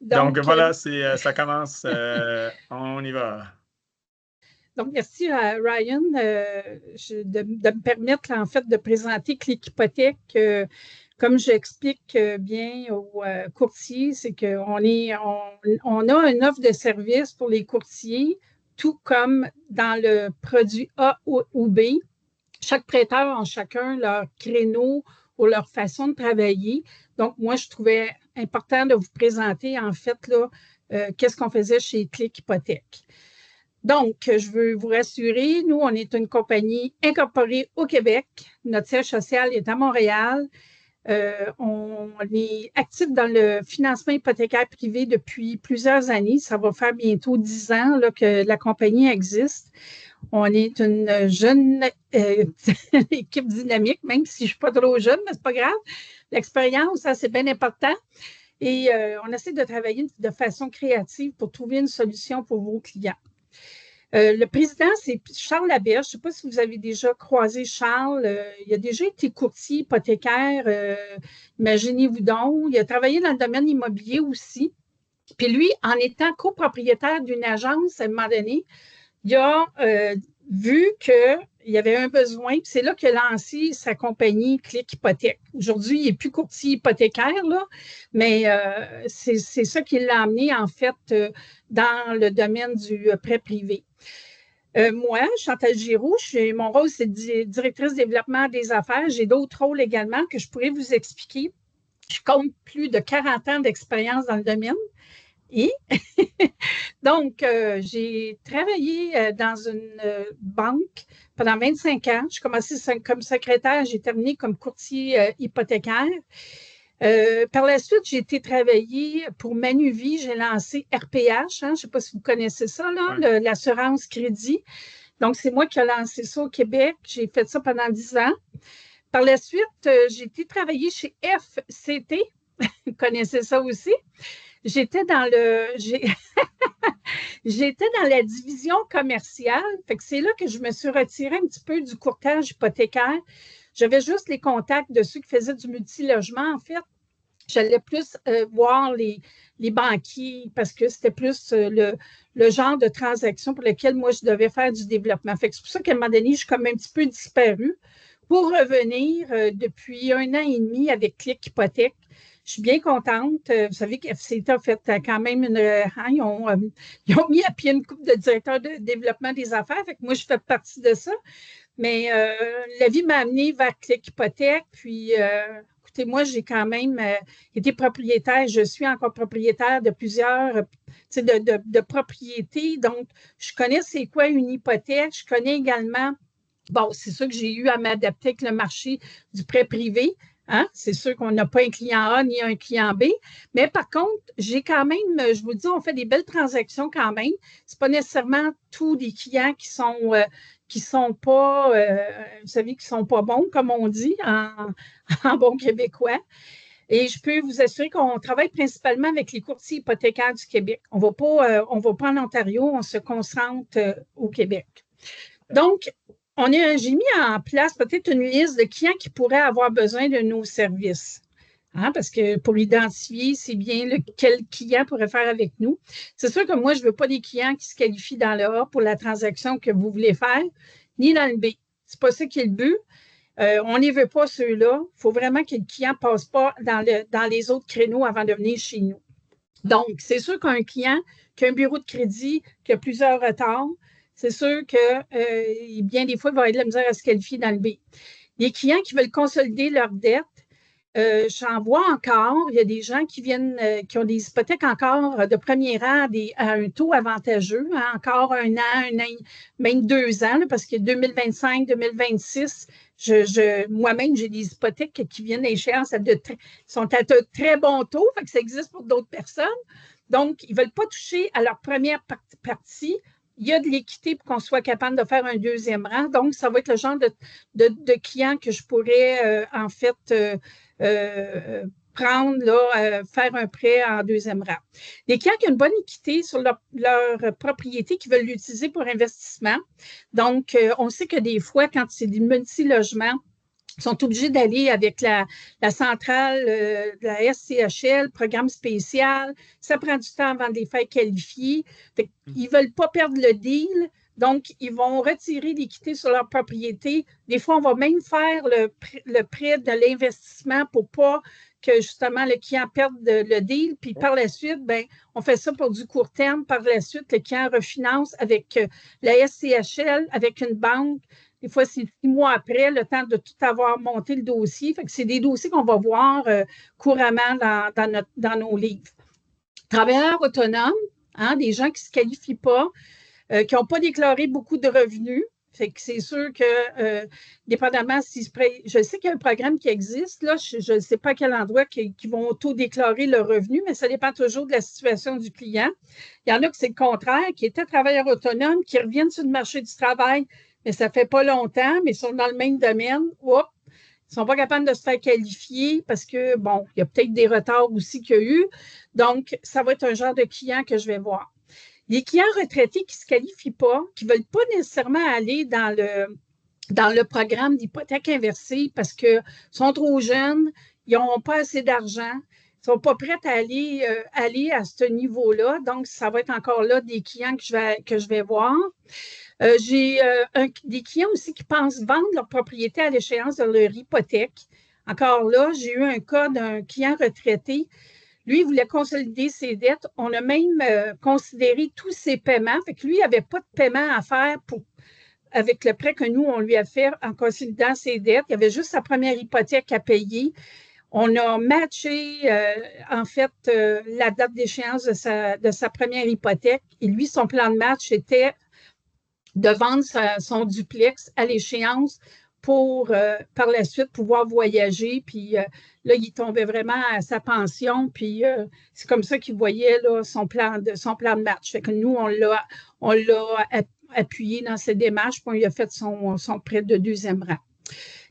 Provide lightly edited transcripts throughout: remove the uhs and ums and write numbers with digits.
Donc, Donc, voilà, ça commence. On y va. donc merci à Ryan de me permettre en fait de présenter Click Hypothèque. Comme j'explique bien aux courtiers, c'est on a une offre de service pour les courtiers, tout comme dans le produit A ou B. Chaque prêteur a chacun leur créneau ou leur façon de travailler. Donc, moi, je trouvais important de vous présenter, en fait, là, qu'est-ce qu'on faisait chez Click Hypothèque. Donc, je veux vous rassurer, nous, on est une compagnie incorporée au Québec. Notre siège social est à Montréal. On est actif dans le financement hypothécaire privé depuis plusieurs années. Ça va faire bientôt 10 ans là, que la compagnie existe. On est une jeune équipe dynamique, même si je ne suis pas trop jeune, mais ce n'est pas grave. L'expérience, ça, c'est bien important. Et on essaie de travailler de façon créative pour trouver une solution pour vos clients. Le président, c'est Charles Laberge. Je ne sais pas si vous avez déjà croisé Charles. Il a déjà été courtier hypothécaire. Imaginez-vous donc. Il a travaillé dans le domaine immobilier aussi. Puis lui, en étant copropriétaire d'une agence, à un moment donné, il a vu qu'il y avait un besoin. C'est là qu'il a lancé sa compagnie Click Hypothèque. Aujourd'hui, il n'est plus courtier hypothécaire, là, mais c'est ça qui l'a amené, en fait, dans le domaine du prêt privé. Moi, Chantal Giroux, mon rôle, c'est directrice développement des affaires. J'ai d'autres rôles également que je pourrais vous expliquer. Je compte plus de 40 ans d'expérience dans le domaine. Et donc, j'ai travaillé dans une banque pendant 25 ans. J'ai commencé comme secrétaire, j'ai terminé comme courtier hypothécaire. Par la suite, j'ai été travailler pour Manuvie. J'ai lancé RPH. Je ne sais pas si vous connaissez ça, l'assurance crédit. Donc, c'est moi qui ai lancé ça au Québec. J'ai fait ça pendant 10 ans. Par la suite, j'ai été travailler chez FCT. Vous connaissez ça aussi. J'étais dans la division commerciale. Fait que c'est là que je me suis retirée un petit peu du courtage hypothécaire. J'avais juste les contacts de ceux qui faisaient du multilogement, en fait. J'allais plus voir les banquiers parce que c'était plus le genre de transaction pour lequel moi, je devais faire du développement. Fait que c'est pour ça qu'à un moment donné, je suis comme un petit peu disparue pour revenir depuis 1 an et demi avec Click Hypothèque. Je suis bien contente. Vous savez qu'FCT a fait quand même ils ont mis à pied une couple de directeurs de développement des affaires. Fait que moi, je fais partie de ça. Mais la vie m'a amenée vers Click Hypothèque. Puis, écoutez, moi, j'ai quand même été propriétaire. Je suis encore propriétaire de plusieurs de propriétés. Donc, je connais c'est quoi une hypothèque. Je connais également, bon, c'est sûr que j'ai eu à m'adapter avec le marché du prêt privé. Hein? C'est sûr qu'on n'a pas un client A ni un client B. Mais par contre, j'ai quand même, je vous dis, on fait des belles transactions quand même. Ce n'est pas nécessairement tous des clients qui sont pas, vous savez, qui sont pas bons, comme on dit en bon québécois. Et je peux vous assurer qu'on travaille principalement avec les courtiers hypothécaires du Québec. On va pas en Ontario, on se concentre au Québec. Donc, j'ai mis en place peut-être une liste de clients qui pourraient avoir besoin de nos services. Hein, parce que pour identifier, c'est bien quel client pourrait faire avec nous. C'est sûr que moi, je ne veux pas des clients qui se qualifient dans le A pour la transaction que vous voulez faire, ni dans le B. Ce n'est pas ça qui est le but. On ne les veut pas, ceux-là. Il faut vraiment que le client ne passe pas dans les autres créneaux avant de venir chez nous. Donc, c'est sûr qu'un client qui a un bureau de crédit, qui a plusieurs retards, c'est sûr que bien des fois, il va avoir de la misère à se qualifier dans le B. Les clients qui veulent consolider leur dette, j'en vois encore. Il y a des gens qui qui ont des hypothèques encore de premier rang à un taux avantageux, hein, encore un an, même 2 ans, là, parce que 2025, 2026, moi-même, j'ai des hypothèques qui viennent d'échéance sont à de très bons taux, fait que ça existe pour d'autres personnes. Donc, ils ne veulent pas toucher à leur première partie. Il y a de l'équité pour qu'on soit capable de faire un deuxième rang. Donc, ça va être le genre de client que je pourrais, en fait, prendre, là, faire un prêt en deuxième rang. Les clients qui ont une bonne équité sur leur propriété, qui veulent l'utiliser pour investissement. Donc, on sait que des fois, quand c'est du multilogement, sont obligés d'aller avec la centrale de la SCHL, programme spécial. Ça prend du temps avant de les faire qualifier. Ils ne veulent pas perdre le deal. Donc, ils vont retirer l'équité sur leur propriété. Des fois, on va même faire le prêt de l'investissement pour pas que justement le client perde le deal. Puis par la suite, ben, on fait ça pour du court terme. Par la suite, le client refinance avec la SCHL, avec une banque. Des fois, c'est 6 mois après, le temps de tout avoir monté le dossier. Fait que c'est des dossiers qu'on va voir couramment dans nos livres. Travailleurs autonomes, hein, des gens qui ne se qualifient pas, qui n'ont pas déclaré beaucoup de revenus. Fait que c'est sûr que, dépendamment si je sais qu'il y a un programme qui existe, là, je ne sais pas à quel endroit qui vont auto-déclarer le revenu, mais ça dépend toujours de la situation du client. Il y en a que c'est le contraire, qui étaient travailleurs autonomes, qui reviennent sur le marché du travail, mais ça ne fait pas longtemps, mais ils sont dans le même domaine. Oups, ils ne sont pas capables de se faire qualifier parce que, bon, il y a peut-être des retards aussi qu'il y a eu. Donc, ça va être un genre de client que je vais voir. Les clients retraités qui ne se qualifient pas, qui ne veulent pas nécessairement aller dans le programme d'hypothèque inversée parce qu'ils sont trop jeunes, ils n'ont pas assez d'argent, ils ne sont pas prêts à aller à ce niveau-là. Donc, ça va être encore là des clients que je vais voir. J'ai des clients aussi qui pensent vendre leur propriété à l'échéance de leur hypothèque. Encore là, j'ai eu un cas d'un client retraité. Lui, il voulait consolider ses dettes. On a même considéré tous ses paiements. Fait que lui, il n'avait pas de paiement à faire avec le prêt que nous, on lui a fait en consolidant ses dettes. Il y avait juste sa première hypothèque à payer. On a matché, en fait, la date d'échéance de sa première hypothèque. Et lui, son plan de match était de vendre son duplex à l'échéance pour, par la suite, pouvoir voyager. Puis là, il tombait vraiment à sa pension. Puis c'est comme ça qu'il voyait là, son plan de match. Fait que nous, on l'a appuyé dans ses démarches, puis on lui a fait son prêt de deuxième rang.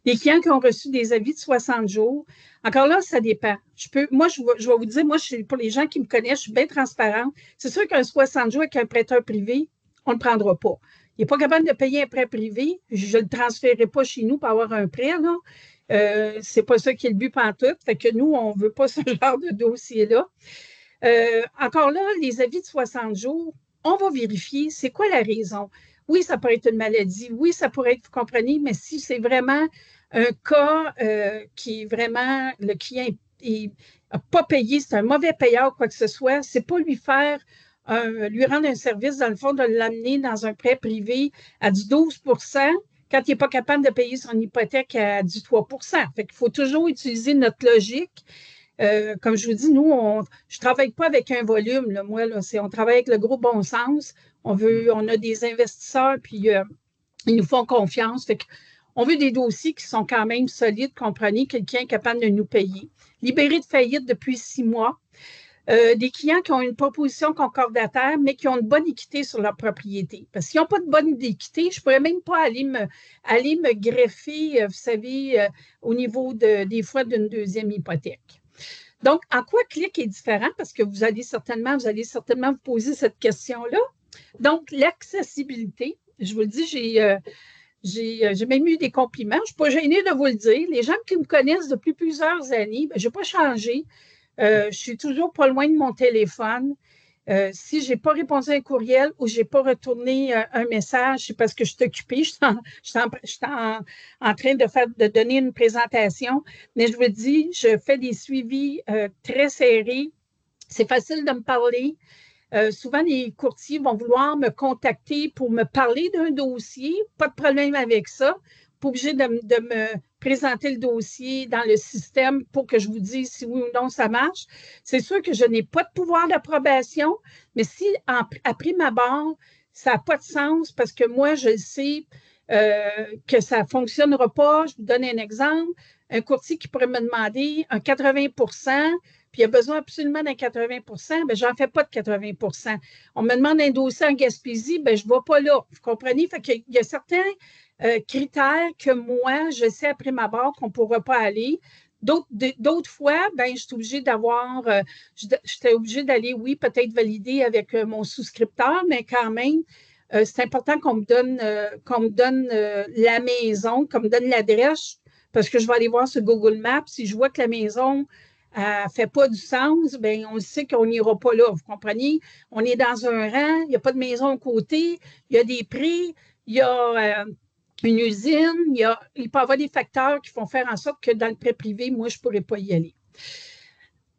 Les clients qui ont reçu des avis de 60 jours, encore là, ça dépend. Je vais vous dire, moi, pour les gens qui me connaissent, je suis bien transparente. C'est sûr qu'un 60 jours avec un prêteur privé, on ne le prendra pas. Il n'est pas capable de payer un prêt privé. Je ne le transférerai pas chez nous pour avoir un prêt. Ce n'est pas ça qui est le but pantoute. Fait que nous, on ne veut pas ce genre de dossier-là. Encore là, les avis de 60 jours, on va vérifier c'est quoi la raison. Oui, ça pourrait être une maladie. Oui, ça pourrait être, vous comprenez, mais si c'est vraiment un cas qui est vraiment, le client n'a pas payé, c'est un mauvais payeur, quoi que ce soit, c'est pas lui rendre un service, dans le fond, de l'amener dans un prêt privé à du 12 quand il n'est pas capable de payer son hypothèque à du 3 Fait qu'il faut toujours utiliser notre logique. Comme je vous dis, nous, je ne travaille pas avec un volume. Là, moi, là, on travaille avec le gros bon sens. On a des investisseurs, puis ils nous font confiance. Fait on veut des dossiers qui sont quand même solides, comprenez, quelqu'un est capable de nous payer. Libéré de faillite depuis 6 mois. Des clients qui ont une proposition concordataire, mais qui ont une bonne équité sur leur propriété. Parce qu'ils n'ont pas de bonne équité, je ne pourrais même pas aller me greffer, vous savez, au niveau des fois d'une deuxième hypothèque. Donc, en quoi Click est différent? Parce que vous allez certainement vous poser cette question-là. Donc, l'accessibilité, je vous le dis, j'ai même eu des compliments. Je ne suis pas gênée de vous le dire. Les gens qui me connaissent depuis plusieurs années, je n'ai pas changé. Je suis toujours pas loin de mon téléphone. Si je n'ai pas répondu à un courriel ou je n'ai pas retourné un message, c'est parce que je suis occupée. Je suis en train de donner une présentation. Mais je vous dis, je fais des suivis très serrés. C'est facile de me parler. Souvent, les courtiers vont vouloir me contacter pour me parler d'un dossier. Pas de problème avec ça. Pas obligé de me présenter le dossier dans le système pour que je vous dise si oui ou non ça marche. C'est sûr que je n'ai pas de pouvoir d'approbation, mais si à prime abord, ça n'a pas de sens parce que moi, je sais que ça ne fonctionnera pas. Je vous donne un exemple. Un courtier qui pourrait me demander un 80 puis il a besoin absolument d'un 80 bien, je n'en fais pas de 80 On me demande un dossier en Gaspésie, bien, je ne vais pas là. Vous comprenez? Fait qu'il y a certains critères que moi, je sais après ma barre qu'on ne pourra pas aller. D'autres fois, ben, je suis obligée d'avoir, j'étais obligée d'aller, oui, peut-être valider avec mon souscripteur, mais quand même, c'est important qu'on me donne la maison, qu'on me donne l'adresse. parce que je vais aller voir sur Google Maps. Si je vois que la maison ne fait pas du sens, bien, on sait qu'on n'ira pas là. Vous comprenez? On est dans un rang, il n'y a pas de maison à côté, il y a des prix, il y a une usine, il peut y avoir des facteurs qui font faire en sorte que dans le prêt privé, moi, je ne pourrais pas y aller.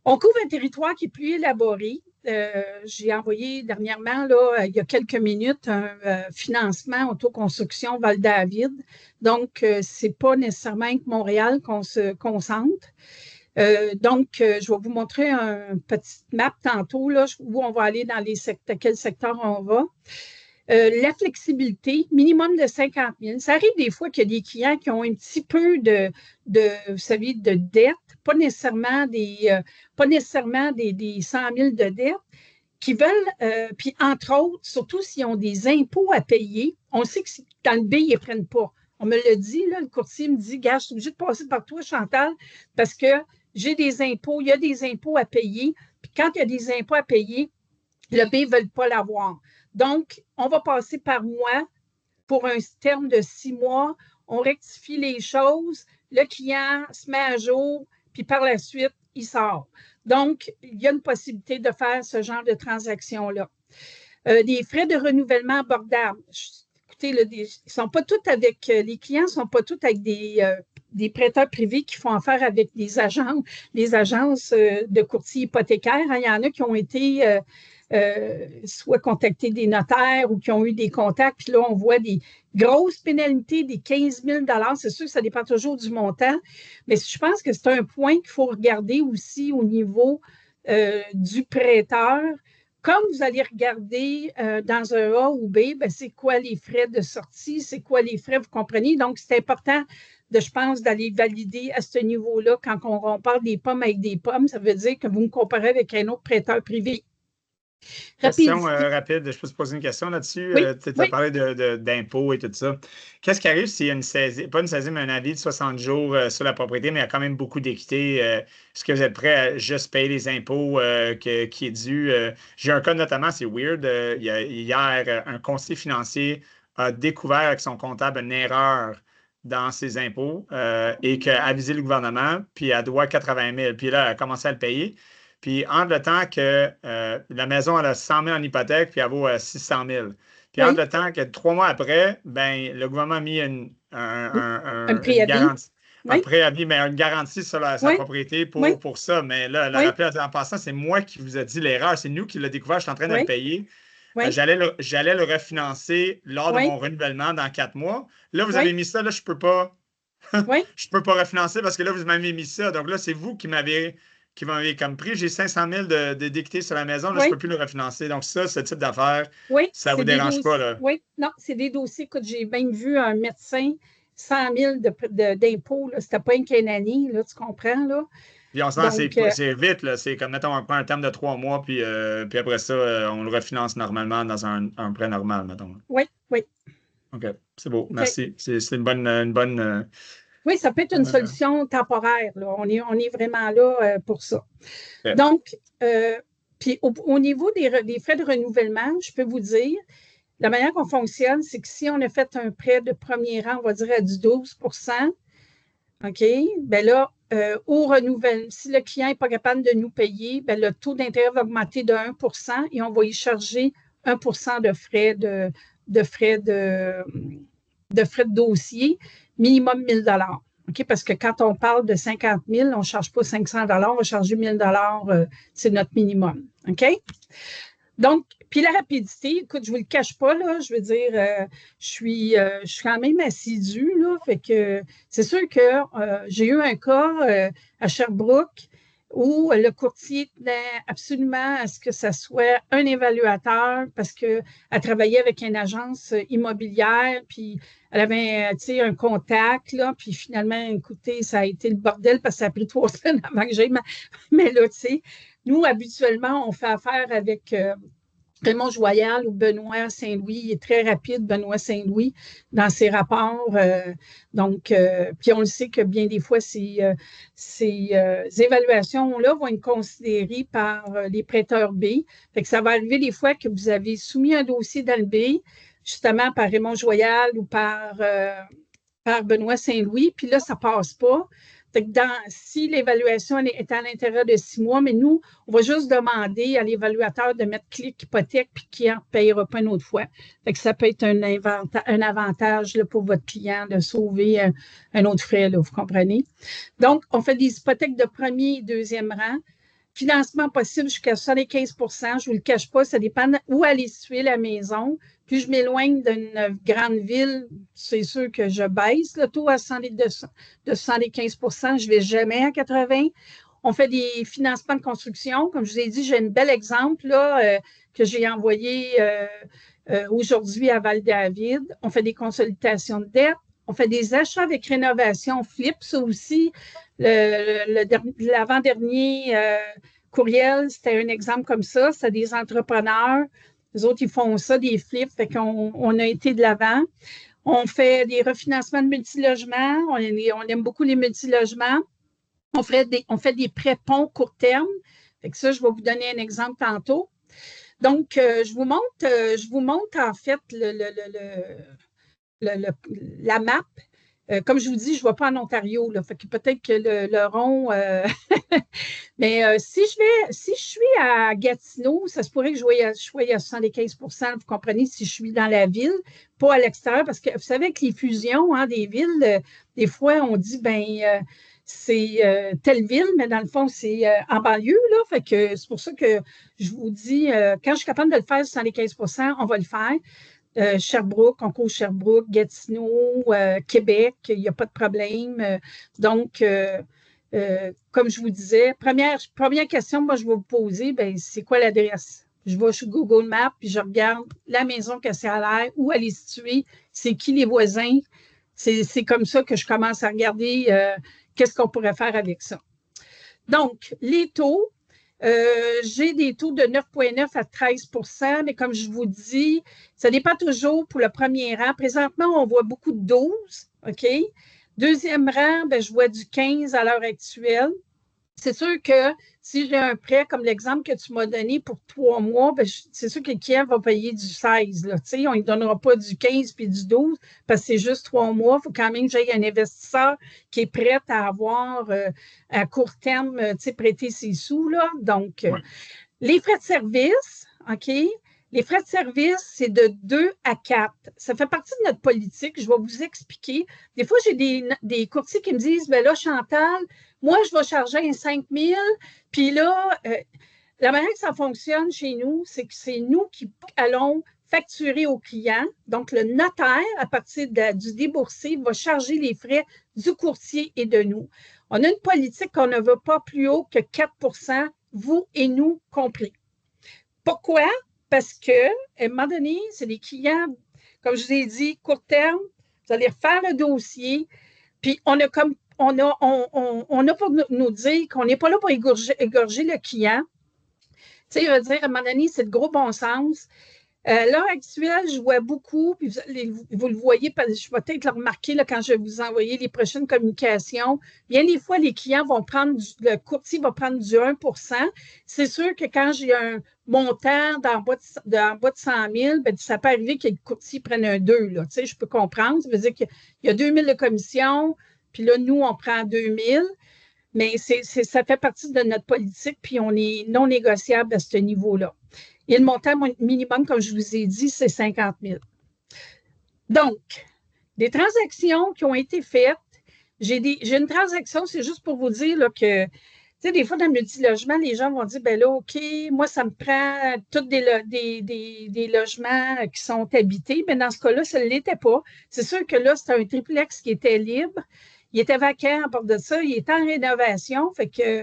On couvre un territoire qui est plus élaboré. J'ai envoyé dernièrement, là, il y a quelques minutes, un financement autoconstruction Val-David. Donc, ce n'est pas nécessairement avec Montréal qu'on se concentre. Donc, je vais vous montrer une petite map tantôt, là, où on va aller dans les secteurs, quel secteur on va. La flexibilité, minimum de 50 000. Ça arrive des fois qu'il y a des clients qui ont un petit peu vous savez, de dette, pas nécessairement des 100 000 de dette, qui veulent, puis entre autres, surtout s'ils ont des impôts à payer, on sait que dans le B, ils ne prennent pas. On me l'a dit, là, le courtier me dit, gars, je suis obligé de passer par toi, Chantal, parce que j'ai des impôts, il y a des impôts à payer, puis quand il y a des impôts à payer, le B ne veut pas l'avoir. Donc, on va passer par moi pour un terme de 6 mois. On rectifie les choses. Le client se met à jour, puis par la suite, il sort. Donc, il y a une possibilité de faire ce genre de transaction-là. Des frais de renouvellement abordables. Écoutez, là, ils ne sont pas tous avec, les clients ne sont pas tous avec des prêteurs privés qui font affaire avec les agences de courtiers hypothécaires. Il y en a qui ont été soit contacter des notaires ou qui ont eu des contacts. Puis là, on voit des grosses pénalités, des 15 000 $. C'est sûr que ça dépend toujours du montant, mais je pense que c'est un point qu'il faut regarder aussi au niveau du prêteur. Comme vous allez regarder dans un A ou B, ben, c'est quoi les frais de sortie, c'est quoi les frais, vous comprenez? Donc, c'est important je pense, d'aller valider à ce niveau-là quand on parle des pommes avec des pommes. Ça veut dire que vous me comparez avec un autre prêteur privé. Question rapide, je peux te poser une question là-dessus. Oui, tu as parlé d'impôts et tout ça. Qu'est-ce qui arrive s'il y a une saisie, pas une saisie, mais un avis de 60 jours sur la propriété, mais il y a quand même beaucoup d'équité? Est-ce que vous êtes prêt à juste payer les impôts qui est dû? J'ai un cas notamment, c'est weird. Hier, un conseiller financier a découvert avec son comptable une erreur dans ses impôts et qu'a avisé le gouvernement, puis elle doit 80 000. Puis là, elle a commencé à le payer. Puis, entre le temps que la maison, elle a 100 000 en hypothèque, puis elle vaut 600 000. Puis, entre le temps que 3 mois après, ben, le gouvernement a mis une garantie. Un préavis, mais une garantie sur sa propriété pour ça. Mais là, le rappel en passant, c'est moi qui vous ai dit l'erreur. C'est nous qui l'a découvert. Je suis en train de le payer. J'allais le refinancer lors de mon renouvellement dans 4 mois. Là, vous avez mis ça. Là, je ne peux pas. Je peux pas refinancer parce que là, vous m'avez mis ça. Donc là, c'est vous qui m'avez comme prix. J'ai 500 000 d'équité sur la maison. Là, je ne peux plus le refinancer. Donc ça, ce type d'affaires, ça ne vous dérange pas. Là. Oui, non, c'est des dossiers. Écoute, j'ai même vu un médecin, 100 000 d'impôts. C'était pas une année, là, tu comprends? Là? Puis on s'entend, c'est vite. Là. C'est comme, mettons, on prend un terme de 3 mois, puis après ça, on le refinance normalement dans un prêt normal, mettons. Oui. OK, c'est beau. Merci. C'est une bonne oui, ça peut être une solution temporaire. Là. On est vraiment là pour ça. Okay. Donc, puis au niveau des frais de renouvellement, je peux vous dire, la manière qu'on fonctionne, c'est que si on a fait un prêt de premier rang, on va dire à du 12 OK, bien là, au renouvellement, si le client n'est pas capable de nous payer, bien, le taux d'intérêt va augmenter de 1 et on va y charger 1 de frais de dossier, minimum 1 000 $. OK? Parce que quand on parle de 50 000, on ne charge pas 500 $, on va charger 1 000 $, c'est notre minimum. OK? Donc, puis la rapidité, écoute, je ne vous le cache pas, là, je veux dire, je suis quand même assidue, là, fait que c'est sûr que j'ai eu un cas à Sherbrooke où le courtier tenait absolument à ce que ça soit un évaluateur parce qu'elle travaillait avec une agence immobilière, puis elle avait un contact, là, puis finalement, écoutez, ça a été le bordel parce que ça a pris 3 semaines avant que j'aille. Mais là, tu sais, nous, habituellement, on fait affaire avec Raymond Joyal ou Benoît Saint-Louis. Il est très rapide, Benoît Saint-Louis, dans ses rapports. Puis on le sait que bien des fois, ces évaluations-là vont être considérées par les prêteurs B. Fait que ça va arriver des fois que vous avez soumis un dossier dans le B, justement par Raymond Joyal ou par par Benoît Saint-Louis, puis là, ça ne passe pas. Si l'évaluation est à l'intérieur de 6 mois, mais nous, on va juste demander à l'évaluateur de mettre clic hypothèque puis qui ne payera pas une autre fois. Fait que ça peut être un avantage là, pour votre client de sauver un autre frais, là, vous comprenez? Donc, on fait des hypothèques de premier et deuxième rang. Financement possible jusqu'à 75 je ne vous le cache pas, ça dépend où elle est située la maison. Plus je m'éloigne d'une grande ville, c'est sûr que je baisse le taux de 75 je ne vais jamais à 80. On fait des financements de construction. Comme je vous ai dit, j'ai un bel exemple là, que j'ai envoyé aujourd'hui à Val-David. On fait des consolidations de dette. On fait des achats avec rénovation flip. Ça aussi, l'avant-dernier courriel, c'était un exemple comme ça. C'est des entrepreneurs. Les autres, ils font ça, des flips. Fait qu'on a été de l'avant. On fait des refinancements de multilogements. On aime beaucoup les multilogements. On fait des prêts-ponts court terme. Fait que ça, je vais vous donner un exemple tantôt. Donc, je vous montre en fait la map. Comme je vous dis, je ne vais pas en Ontario. Là, fait que peut-être que le rond. Mais si je suis à Gatineau, ça se pourrait que je sois à 75 vous comprenez, si je suis dans la ville, pas à l'extérieur, parce que vous savez que les fusions des villes, des fois, on dit, c'est telle ville, mais dans le fond, c'est en banlieue, là. Fait que c'est pour ça que je vous dis, quand je suis capable de le faire 75 on va le faire. Sherbrooke, on court Sherbrooke, Gatineau, Québec, il n'y a pas de problème. Donc, comme je vous disais, première question, moi, je vais vous poser, c'est quoi l'adresse? Je vais sur Google Maps, puis je regarde la maison que c'est à l'air, où elle est située, c'est qui les voisins. C'est comme ça que je commence à regarder qu'est-ce qu'on pourrait faire avec ça. Donc, les taux, j'ai des taux de 9,9 à 13 mais comme je vous dis, ça dépend toujours pour le premier rang. Présentement, on voit beaucoup de 12, OK? Deuxième rang, je vois du 15 à l'heure actuelle. C'est sûr que si j'ai un prêt, comme l'exemple que tu m'as donné pour 3 mois, c'est sûr que le client va payer du 16. Là, on ne donnera pas du 15 puis du 12 parce que c'est juste 3 mois. Il faut quand même que j'aille un investisseur qui est prêt à avoir à court terme, prêter ses sous. Là. Donc, les frais de service, OK? Les frais de service, c'est de 2 à 4. Ça fait partie de notre politique. Je vais vous expliquer. Des fois, j'ai des courtiers qui me disent, là, Chantal, moi, je vais charger un 5 000. Puis là, la manière que ça fonctionne chez nous, c'est que c'est nous qui allons facturer au client. Donc, le notaire, à partir du déboursé, va charger les frais du courtier et de nous. On a une politique qu'on ne veut pas plus haut que 4 vous et nous compris. Pourquoi? Parce qu'à un moment donné, c'est des clients, comme je vous ai dit, court terme, vous allez refaire le dossier, puis on a pour nous dire qu'on n'est pas là pour égorger le client. Tu sais, il va dire, à un moment donné, c'est de gros bon sens. À l'heure actuelle, je vois beaucoup, puis vous le voyez, je vais peut-être le remarquer là, quand je vais vous envoyer les prochaines communications. Bien des fois, les clients vont prendre, le courtier va prendre du 1 C'est sûr que quand j'ai un montant en bas de 100 000, ça peut arriver que le courtier prenne un 2. Là, je peux comprendre. Ça veut dire qu'il y a 2 000 de commission, puis là, nous, on prend 2 000. Mais ça fait partie de notre politique, puis on est non négociable à ce niveau-là. Et le montant minimum, comme je vous ai dit, c'est 50 000. Donc, des transactions qui ont été faites, j'ai une transaction, c'est juste pour vous dire là, que, tu sais, des fois, dans le multilogement, les gens vont dire, là, OK, moi, ça me prend tous des logements qui sont habités, mais dans ce cas-là, ça ne l'était pas. C'est sûr que là, c'était un triplex qui était libre. Il était vacant à part de ça. Il était en rénovation, fait que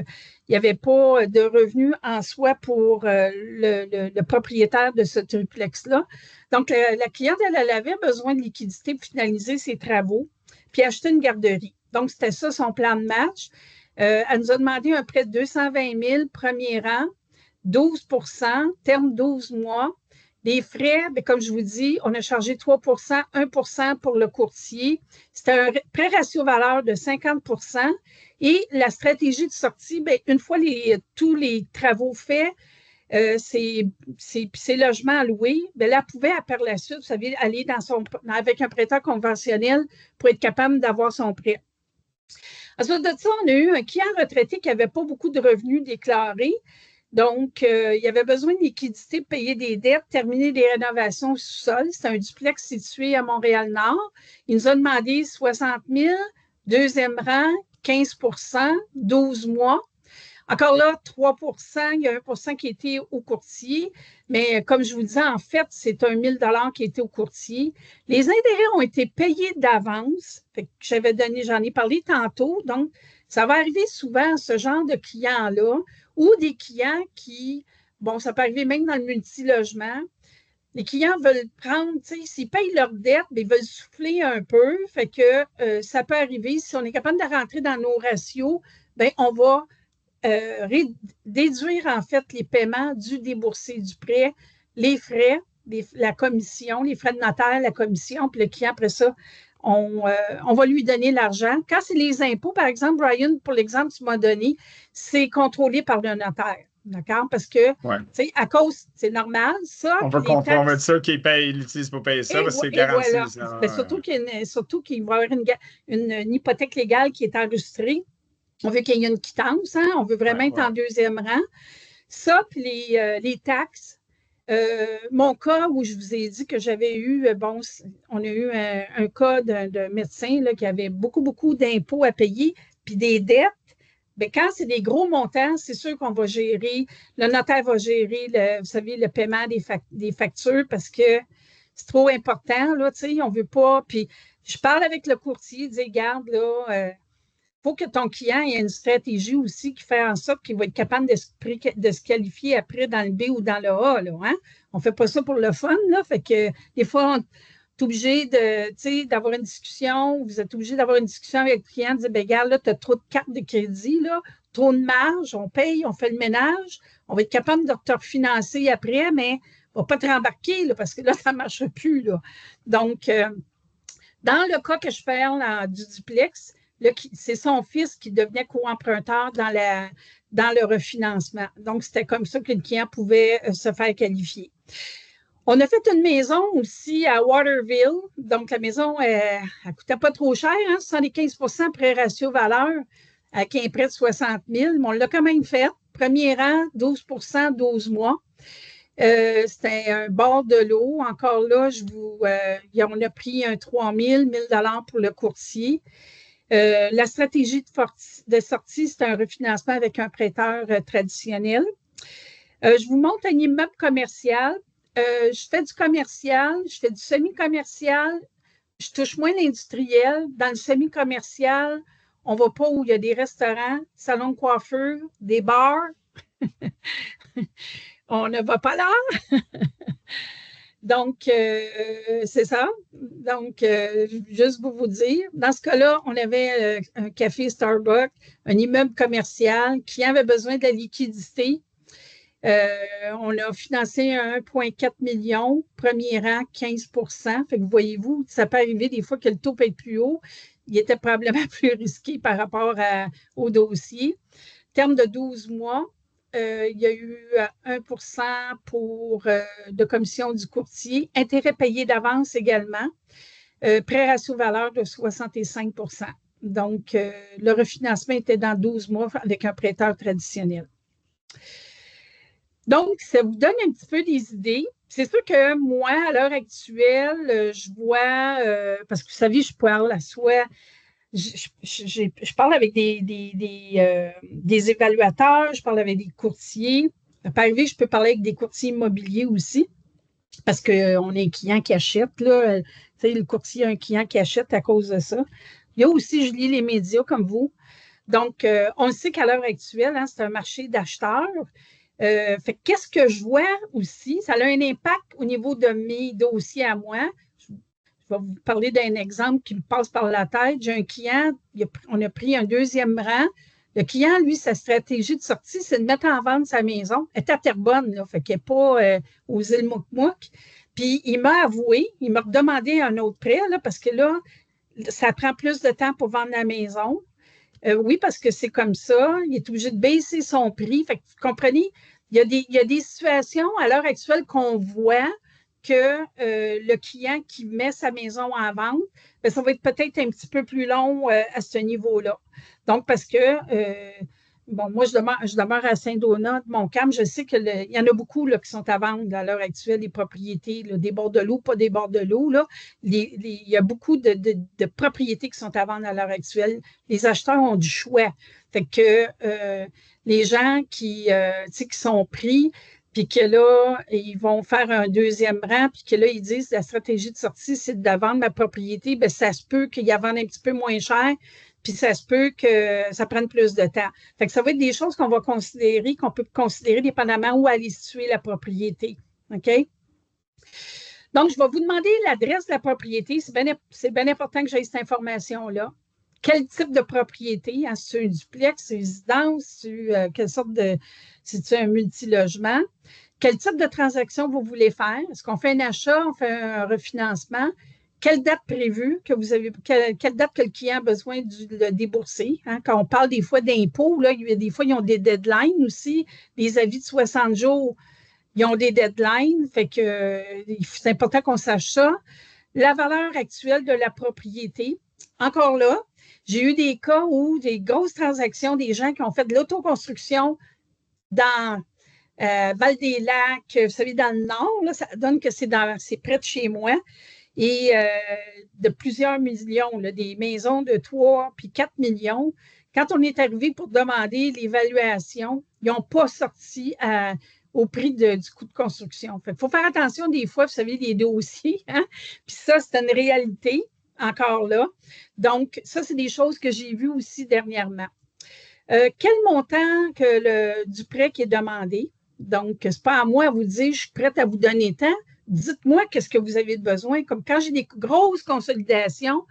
il n'y avait pas de revenus en soi pour le propriétaire de ce triplex-là. Donc, la cliente, elle avait besoin de liquidité pour finaliser ses travaux, puis acheter une garderie. Donc, c'était ça son plan de match. Elle nous a demandé un prêt de 220 000, premier rang, 12 terme 12 mois. Les frais, comme je vous dis, on a chargé 3 1 pour le courtier. C'était un prêt ratio valeur de 50 et la stratégie de sortie, une fois tous les travaux faits, ses logements à louer, bien là, elle pouvait, par la suite, vous savez, aller avec un prêteur conventionnel pour être capable d'avoir son prêt. Ensuite de ça, on a eu un client retraité qui n'avait pas beaucoup de revenus déclarés. Donc, il avait besoin de liquidité pour payer des dettes, terminer des rénovations au sous-sol. C'est un duplex situé à Montréal-Nord. Il nous a demandé 60 000, deuxième rang, 15 12 mois. Encore là, 3 il y a 1 qui était au courtier. Mais comme je vous disais, en fait, c'est un 1 000 qui était au courtier. Les intérêts ont été payés d'avance. J'en ai parlé tantôt. Donc, ça va arriver souvent à ce genre de clients-là ou des clients qui, bon, ça peut arriver même dans le multilogement. Les clients veulent prendre, tu sais, s'ils payent leurs dettes, ils veulent souffler un peu. Fait que ça peut arriver. Si on est capable de rentrer dans nos ratios, bien, on va déduire en fait les paiements du déboursé du prêt, les frais, la commission, les frais de notaire, la commission, puis le client, après ça, on va lui donner l'argent. Quand c'est les impôts, par exemple, Brian, pour l'exemple que tu m'as donné, c'est contrôlé par le notaire. D'accord? Parce que, tu sais, à cause, c'est normal, ça. On veut comprendre ça qu'il l'utilise pour payer ça, parce que c'est garanti. Voilà. Mais surtout qu'il va y avoir une hypothèque légale qui est enregistrée. On veut qu'il y ait une quittance, hein? On veut vraiment être en deuxième rang. Ça, puis les taxes. Mon cas où je vous ai dit que j'avais eu, on a eu un cas d'un médecin là, qui avait beaucoup, beaucoup d'impôts à payer, puis des dettes. Bien, quand c'est des gros montants, c'est sûr qu'on va gérer, le notaire va gérer, vous savez, le paiement des factures parce que c'est trop important, là, tu sais, on ne veut pas. Puis je parle avec le courtier, il dit, regarde, là, faut que ton client ait une stratégie aussi qui fait en sorte qu'il va être capable de se qualifier après dans le B ou dans le A. Là, hein? On ne fait pas ça pour le fun. Là, fait que des fois, on est obligé d'avoir une discussion. Vous êtes obligé d'avoir une discussion avec le client, de dire, ben, regarde, là, tu as trop de cartes de crédit, là, trop de marge, on paye, on fait le ménage. On va être capable de te refinancer après, mais on ne va pas te rembarquer là, parce que là, ça ne marche plus. Là. Donc, dans le cas que je parle du duplex, c'est son fils qui devenait co-emprunteur dans le refinancement. Donc, c'était comme ça que le client pouvait se faire qualifier. On a fait une maison aussi à Waterville. Donc, la maison, elle ne coûtait pas trop cher, hein, 75 prêt ratio valeur, avec un prêt de 60 000. Mais on l'a quand même fait. Premier rang, 12 12 mois. C'était un bord de l'eau. Encore là, on a pris un 3 000, 1 000 $ pour le courtier. La stratégie de sortie, c'est un refinancement avec un prêteur traditionnel. Je vous montre un immeuble commercial. Je fais du commercial, je fais du semi-commercial, je touche moins l'industriel. Dans le semi-commercial, on ne va pas où il y a des restaurants, salons de coiffure, des bars. On ne va pas là. Donc, c'est ça. Donc, juste pour vous dire, dans ce cas-là, on avait un café Starbucks, un immeuble commercial qui avait besoin de la liquidité. On a financé 1,4 million, premier rang, 15 Fait que voyez-vous, ça peut arriver des fois que le taux peut être plus haut. Il était probablement plus risqué par rapport au dossier. Terme de 12 mois, il y a eu 1 de commission du courtier, intérêt payé d'avance également, prêt ratio valeur de 65 Donc, le refinancement était dans 12 mois avec un prêteur traditionnel. Donc, ça vous donne un petit peu des idées. C'est sûr que moi, à l'heure actuelle, je vois, parce que vous savez, je parle à soi, je parle avec des évaluateurs, je parle avec des courtiers. Ça peut arriver, je peux parler avec des courtiers immobiliers aussi, parce qu'on a un client qui achète. Là, le courtier a un client qui achète à cause de ça. Il y a aussi, je lis les médias comme vous. Donc, on le sait qu'à l'heure actuelle, hein, c'est un marché d'acheteurs. Fait qu'est-ce que je vois aussi? Ça a un impact au niveau de mes dossiers à moi. Je vais vous parler d'un exemple qui me passe par la tête. J'ai un client, on a pris un deuxième rang. Le client, lui, sa stratégie de sortie, c'est de mettre en vente sa maison. Elle est à Terrebonne, là, fait qu'elle n'est pas aux îles Mouk-Mouk. Puis, il m'a avoué, il m'a redemandé un autre prêt, là, parce que là, ça prend plus de temps pour vendre la maison. Oui, parce que c'est comme ça. Il est obligé de baisser son prix. Fait que, vous comprenez, il y a des situations à l'heure actuelle qu'on voit que le client qui met sa maison en vente, bien, ça va être peut-être un petit peu plus long à ce niveau-là. Donc, parce que, bon, moi, je demeure à Saint-Donat, de Montcalm. Je sais qu'il y en a beaucoup là, qui sont à vendre à l'heure actuelle, des propriétés, là, des bords de l'eau, pas des bords de l'eau. Il y a beaucoup de propriétés qui sont à vendre à l'heure actuelle. Les acheteurs ont du choix. Fait que les gens qui sont pris, puis que là, ils vont faire un deuxième rang, puis que là, ils disent la stratégie de sortie, c'est de vendre ma propriété, bien, ça se peut qu'il y a vendre un petit peu moins cher, puis ça se peut que ça prenne plus de temps. Fait que ça va être des choses qu'on va considérer, qu'on peut considérer dépendamment où aller situer la propriété. OK? Donc, je vais vous demander l'adresse de la propriété. C'est bien important que j'aie cette information-là. Quel type de propriété? Hein? C'est un duplex, c'est une résidence, c'est quelle sorte de... C'est un multilogement? Quel type de transaction vous voulez faire? Est-ce qu'on fait un achat, on fait un refinancement? Quelle date prévue que vous avez, quelle date que le client a besoin de débourser? Hein? Quand on parle des fois d'impôts, là, il y a des fois, ils ont des deadlines aussi, des avis de 60 jours, ils ont des deadlines, fait que c'est important qu'on sache ça. La valeur actuelle de la propriété, encore là, j'ai eu des cas où des grosses transactions, des gens qui ont fait de l'autoconstruction dans Val-des-Lacs, vous savez, dans le nord, là, ça donne que c'est près de chez moi, et de plusieurs millions, là, des maisons de 3 puis 4 millions. Quand on est arrivé pour demander l'évaluation, ils n'ont pas sorti au prix du coût de construction. Il faut faire attention des fois, vous savez, les dossiers, hein? Puis ça, c'est une réalité, encore là. Donc, ça, c'est des choses que j'ai vues aussi dernièrement. Quel montant du prêt qui est demandé? Donc, ce n'est pas à moi à vous dire, je suis prête à vous donner tant. Dites-moi qu'est-ce que vous avez besoin. Comme quand j'ai des grosses consolidations,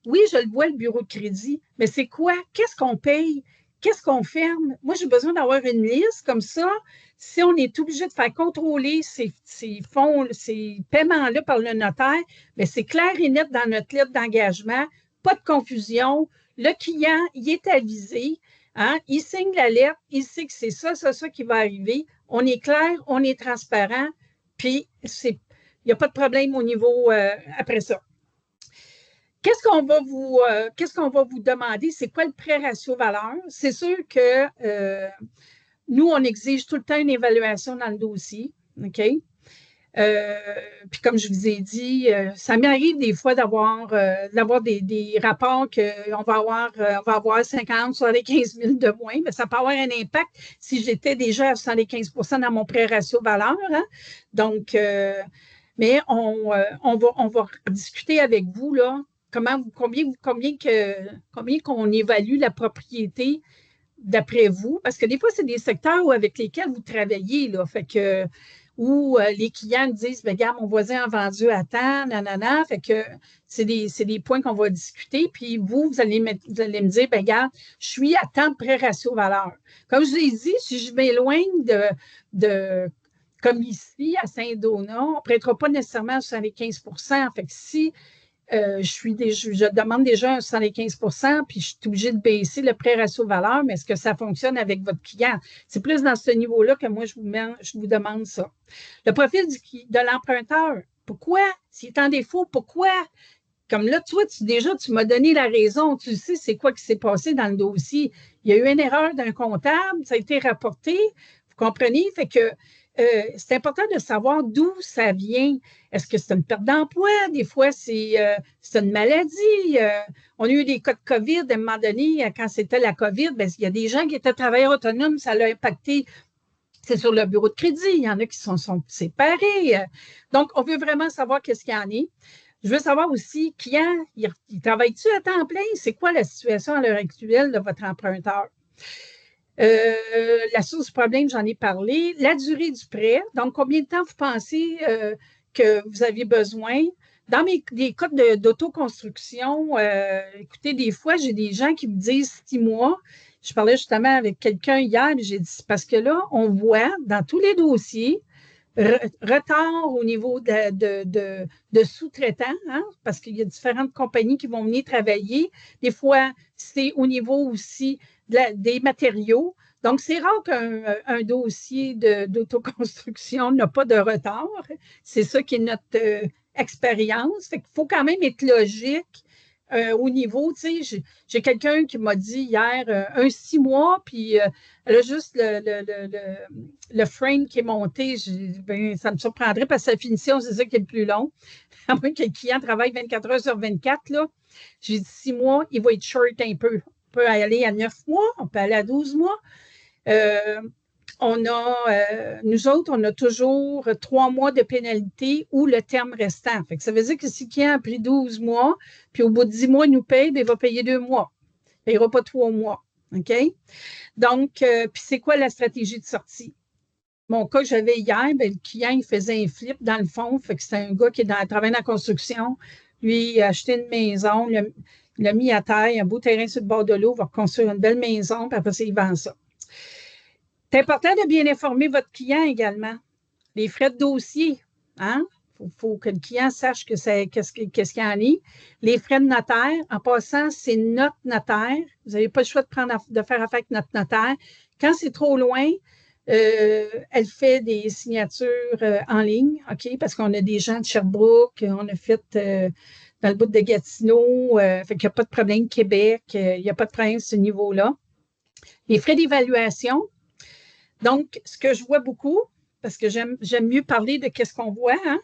oui, je le vois, le bureau de crédit, mais c'est quoi? Qu'est-ce qu'on paye? Qu'est-ce qu'on ferme? Moi, j'ai besoin d'avoir une liste comme ça. Si on est obligé de faire contrôler ces paiements-là par le notaire, bien, c'est clair et net dans notre lettre d'engagement, pas de confusion. Le client, il est avisé. Hein? Il signe la lettre, il sait que c'est ça qui va arriver. On est clair, on est transparent, puis il n'y a pas de problème au niveau après ça. Qu'est-ce qu'on va vous demander? C'est quoi le prêt ratio-valeur? C'est sûr que nous, on exige tout le temps une évaluation dans le dossier. OK? Puis comme je vous ai dit, ça m'arrive des fois d'avoir des rapports qu'on va avoir 50, 75 000 de moins, mais ça peut avoir un impact si j'étais déjà à 75 % dans mon prêt ratio valeur. Hein? Donc, mais on va discuter avec vous, là, combien qu'on évalue la propriété d'après vous, parce que des fois, c'est des secteurs avec lesquels vous travaillez, là, fait que où les clients disent, ben, regarde, mon voisin a vendu à temps, nanana, fait que c'est des points qu'on va discuter, puis vous allez me dire, ben, regarde, je suis à temps de prêt ratio valeur. Comme je vous ai dit, si je m'éloigne comme ici, à Saint-Donat, on ne prêtera pas nécessairement à 75 %. Fait que si je demande déjà un 75 % puis je suis obligée de baisser le prêt ratio-valeur, mais est-ce que ça fonctionne avec votre client? C'est plus dans ce niveau-là que moi, je vous demande ça. Le profil de l'emprunteur, pourquoi? S'il est en défaut, pourquoi? Comme là, toi, tu m'as donné la raison, tu sais c'est quoi qui s'est passé dans le dossier. Il y a eu une erreur d'un comptable, ça a été rapporté, vous comprenez? Fait que c'est important de savoir d'où ça vient. Est-ce que c'est une perte d'emploi? Des fois, c'est une maladie. On a eu des cas de COVID à un moment donné, quand c'était la COVID, bien, il y a des gens qui étaient travailleurs autonomes, ça l'a impacté. C'est sur le bureau de crédit. Il y en a qui sont séparés. Donc, on veut vraiment savoir qu'est-ce qu'il y en est. Je veux savoir aussi, client, il travaille-tu à temps plein? C'est quoi la situation à l'heure actuelle de votre emprunteur? La source du problème, j'en ai parlé. La durée du prêt, donc combien de temps vous pensez que vous aviez besoin? Dans des cas d'autoconstruction, écoutez, des fois, j'ai des gens qui me disent 6 mois. Je parlais justement avec quelqu'un hier, et j'ai dit, parce que là, on voit dans tous les dossiers, retard au niveau de sous-traitants, hein, parce qu'il y a différentes compagnies qui vont venir travailler. Des fois, c'est au niveau aussi des matériaux. Donc, c'est rare qu'un dossier d'autoconstruction n'a pas de retard. C'est ça qui est notre expérience. Fait qu'il faut quand même être logique au niveau, tu sais, j'ai quelqu'un qui m'a dit hier un 6 mois, puis elle a juste le frame qui est monté. Ben, ça me surprendrait parce que sa finition, c'est ça qui est le plus long. À moins que le client travaille 24 heures sur 24, là. J'ai dit 6 mois, il va être short un peu. On peut aller à 9 mois, on peut aller à 12 mois. Nous autres, on a toujours 3 mois de pénalité ou le terme restant. Fait que ça veut dire que si le client a pris 12 mois, puis au bout de 10 mois, il nous paye, bien, il va payer 2 mois. Il ne payera pas 3 mois. OK? Donc, puis c'est quoi la stratégie de sortie? Mon cas que j'avais hier, bien, le client, il faisait un flip dans le fond. Fait que c'était un gars qui travaille dans la construction. Lui, il a acheté une maison, il l'a mis à terre, un beau terrain sur le bord de l'eau, il va construire une belle maison, puis après ça, il vend ça. C'est important de bien informer votre client également. Les frais de dossier, hein? Faut que le client sache qu'est-ce qu'il y en a. Les frais de notaire, en passant, c'est notre notaire. Vous n'avez pas le choix de faire affaire avec notre notaire. Quand c'est trop loin, elle fait des signatures en ligne, OK? Parce qu'on a des gens de Sherbrooke, on a fait dans le bout de Gatineau, fait qu'il n'y a pas de problème Québec, il n'y a pas de problème à ce niveau-là. Les frais d'évaluation. Donc, ce que je vois beaucoup, parce que j'aime mieux parler de qu'est-ce qu'on voit, hein?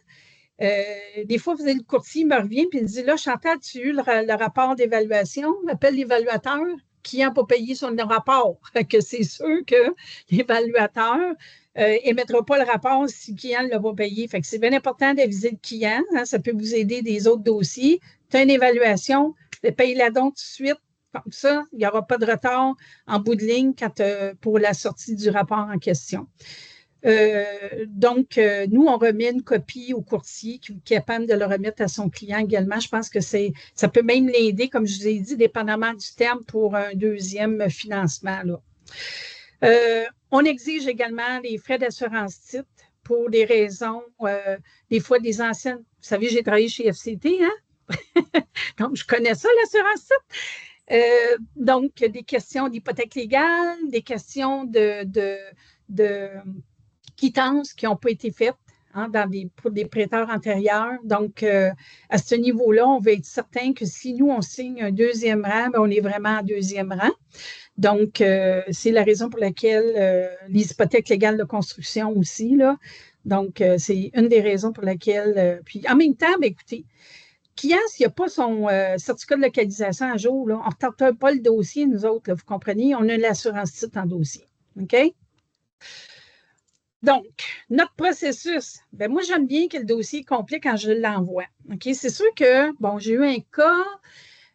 Des fois, vous avez le courtier, il me revient et il me dit, là, Chantal, tu as eu le rapport d'évaluation, appelle l'évaluateur qui n'a pas payé son rapport. Fait que c'est sûr que l'évaluateur n'émettra pas le rapport si le client ne l'a pas payé. Fait que c'est bien important d'aviser le client, hein? Ça peut vous aider des autres dossiers. Tu as une évaluation, paye-la donc tout de suite. Comme ça, il n'y aura pas de retard en bout de ligne pour la sortie du rapport en question. Donc, nous, on remet une copie au courtier qui est capable de le remettre à son client également. Je pense que ça peut même l'aider, comme je vous ai dit, dépendamment du terme pour un deuxième financement, là. On exige également les frais d'assurance titre pour des raisons, des fois des anciennes. Vous savez, j'ai travaillé chez FCT, hein? Donc, je connais ça, l'assurance titre. Donc, des questions d'hypothèque légale, des questions de quittances qui n'ont pas été faites, hein, pour des prêteurs antérieurs. Donc, à ce niveau-là, on veut être certain que si nous, on signe un deuxième rang, bien, on est vraiment en deuxième rang. Donc, c'est la raison pour laquelle les hypothèques légales de construction aussi, là. Donc, c'est une des raisons pour laquelle. Puis, en même temps, bien, écoutez, client, s'il n'y a pas son certificat de localisation à jour, là, on ne retente pas le dossier, nous autres, là, vous comprenez, on a l'assurance titre en dossier. OK? Donc, notre processus, bien, moi, j'aime bien que le dossier est complet quand je l'envoie. OK? C'est sûr que, bon, j'ai eu un cas,